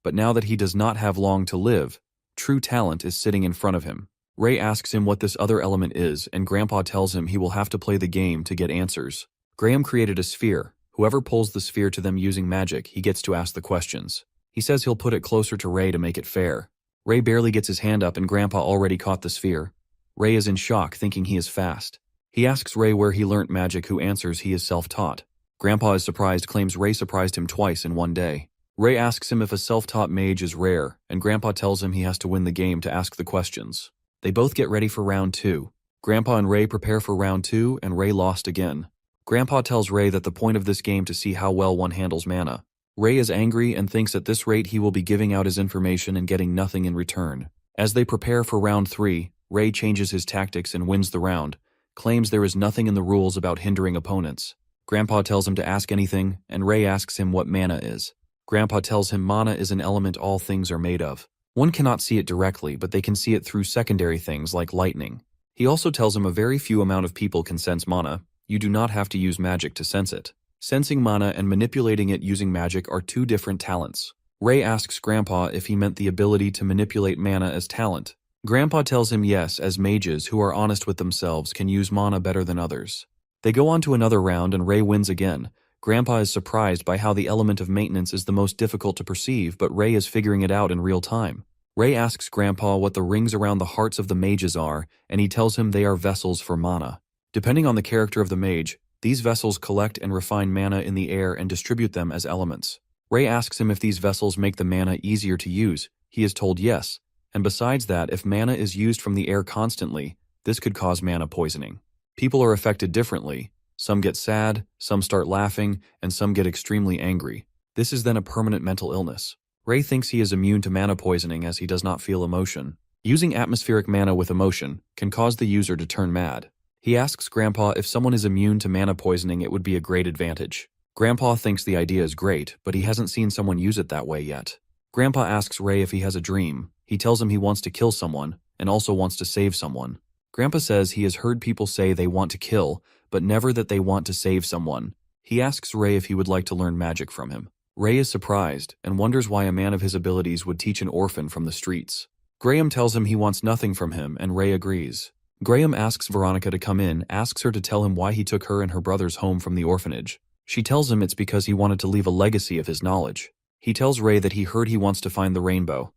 But now that he does not have long to live, true talent is sitting in front of him. Ray asks him what this other element is, and Grandpa tells him he will have to play the game to get answers. Graham created a sphere. Whoever pulls the sphere to them using magic, he gets to ask the questions. He says he'll put it closer to Ray to make it fair. Ray barely gets his hand up and Grandpa already caught the sphere. Ray is in shock, thinking he is fast. He asks Ray where he learnt magic, who answers he is self-taught. Grandpa is surprised, claims Ray surprised him twice in one day. Ray asks him if a self-taught mage is rare, and Grandpa tells him he has to win the game to ask the questions. They both get ready for round 2. Grandpa and Ray prepare for round 2, and Ray lost again. Grandpa tells Ray that the point of this game to see how well one handles mana. Ray is angry and thinks at this rate he will be giving out his information and getting nothing in return. As they prepare for round 3, Ray changes his tactics and wins the round, claims there is nothing in the rules about hindering opponents. Grandpa tells him to ask anything, and Ray asks him what mana is. Grandpa tells him mana is an element all things are made of. One cannot see it directly, but they can see it through secondary things like lightning. He also tells him a very few amount of people can sense mana. You do not have to use magic to sense it. Sensing mana and manipulating it using magic are two different talents. Ray asks Grandpa if he meant the ability to manipulate mana as talent. Grandpa tells him yes, as mages who are honest with themselves can use mana better than others. They go on to another round and Ray wins again. Grandpa is surprised by how the element of maintenance is the most difficult to perceive, but Ray is figuring it out in real time. Ray asks Grandpa what the rings around the hearts of the mages are, and he tells him they are vessels for mana. Depending on the character of the mage, these vessels collect and refine mana in the air and distribute them as elements. Ray asks him if these vessels make the mana easier to use. He is told yes, and besides that, if mana is used from the air constantly, this could cause mana poisoning. People are affected differently. Some get sad, some start laughing, and some get extremely angry. This is then a permanent mental illness. Ray thinks he is immune to mana poisoning as he does not feel emotion. Using atmospheric mana with emotion can cause the user to turn mad. He asks Grandpa if someone is immune to mana poisoning, it would be a great advantage. Grandpa thinks the idea is great, but he hasn't seen someone use it that way yet. Grandpa asks Ray if he has a dream. He tells him he wants to kill someone, and also wants to save someone. Grandpa says he has heard people say they want to kill, but never that they want to save someone. He asks Ray if he would like to learn magic from him. Ray is surprised, and wonders why a man of his abilities would teach an orphan from the streets. Graham tells him he wants nothing from him, and Ray agrees. Graham asks Veronica to come in, asks her to tell him why he took her and her brothers home from the orphanage. She tells him it's because he wanted to leave a legacy of his knowledge. He tells Ray that he heard he wants to find the rainbow.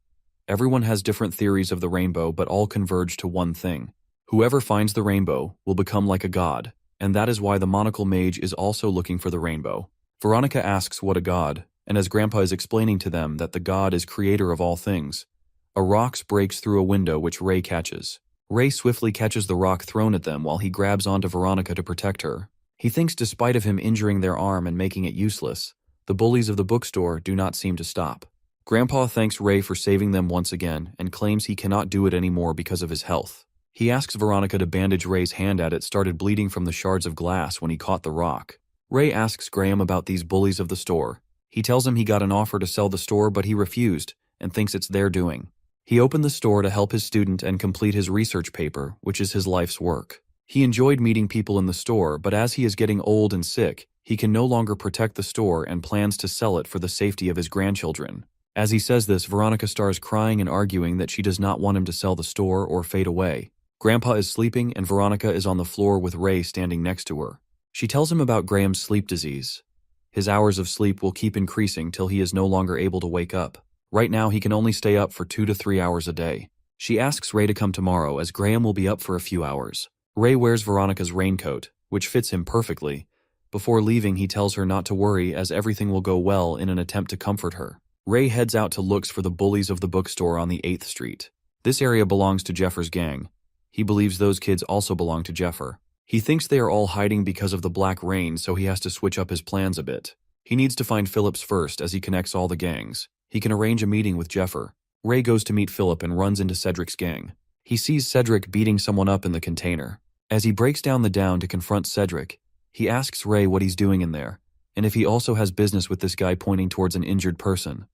Everyone has different theories of the rainbow, but all converge to one thing. Whoever finds the rainbow will become like a god, and that is why the monocle mage is also looking for the rainbow. Veronica asks what a god, and as Grandpa is explaining to them that the god is creator of all things, a rock breaks through a window which Ray catches. Ray swiftly catches the rock thrown at them while he grabs onto Veronica to protect her. He thinks despite of him injuring their arm and making it useless, the bullies of the bookstore do not seem to stop. Grandpa thanks Ray for saving them once again and claims he cannot do it anymore because of his health. He asks Veronica to bandage Ray's hand as it started bleeding from the shards of glass when he caught the rock. Ray asks Graham about these bullies of the store. He tells him he got an offer to sell the store, but he refused and thinks it's their doing. He opened the store to help his student and complete his research paper, which is his life's work. He enjoyed meeting people in the store, but as he is getting old and sick, he can no longer protect the store and plans to sell it for the safety of his grandchildren. As he says this, Veronica starts crying and arguing that she does not want him to sell the store or fade away. Grandpa is sleeping and Veronica is on the floor with Ray standing next to her. She tells him about Graham's sleep disease. His hours of sleep will keep increasing till he is no longer able to wake up. Right now, he can only stay up for 2 to 3 hours a day. She asks Ray to come tomorrow as Graham will be up for a few hours. Ray wears Veronica's raincoat, which fits him perfectly. Before leaving, he tells her not to worry as everything will go well in an attempt to comfort her. Ray heads out to look for the bullies of the bookstore on the 8th Street. This area belongs to Jeffer's gang. He believes those kids also belong to Jeffer. He thinks they are all hiding because of the black rain, so he has to switch up his plans a bit. He needs to find Phillips first as he connects all the gangs. He can arrange a meeting with Jeffer. Ray goes to meet Philip and runs into Cedric's gang. He sees Cedric beating someone up in the container. As he breaks down the down to confront Cedric, he asks Ray what he's doing in there, and if he also has business with this guy pointing towards an injured person.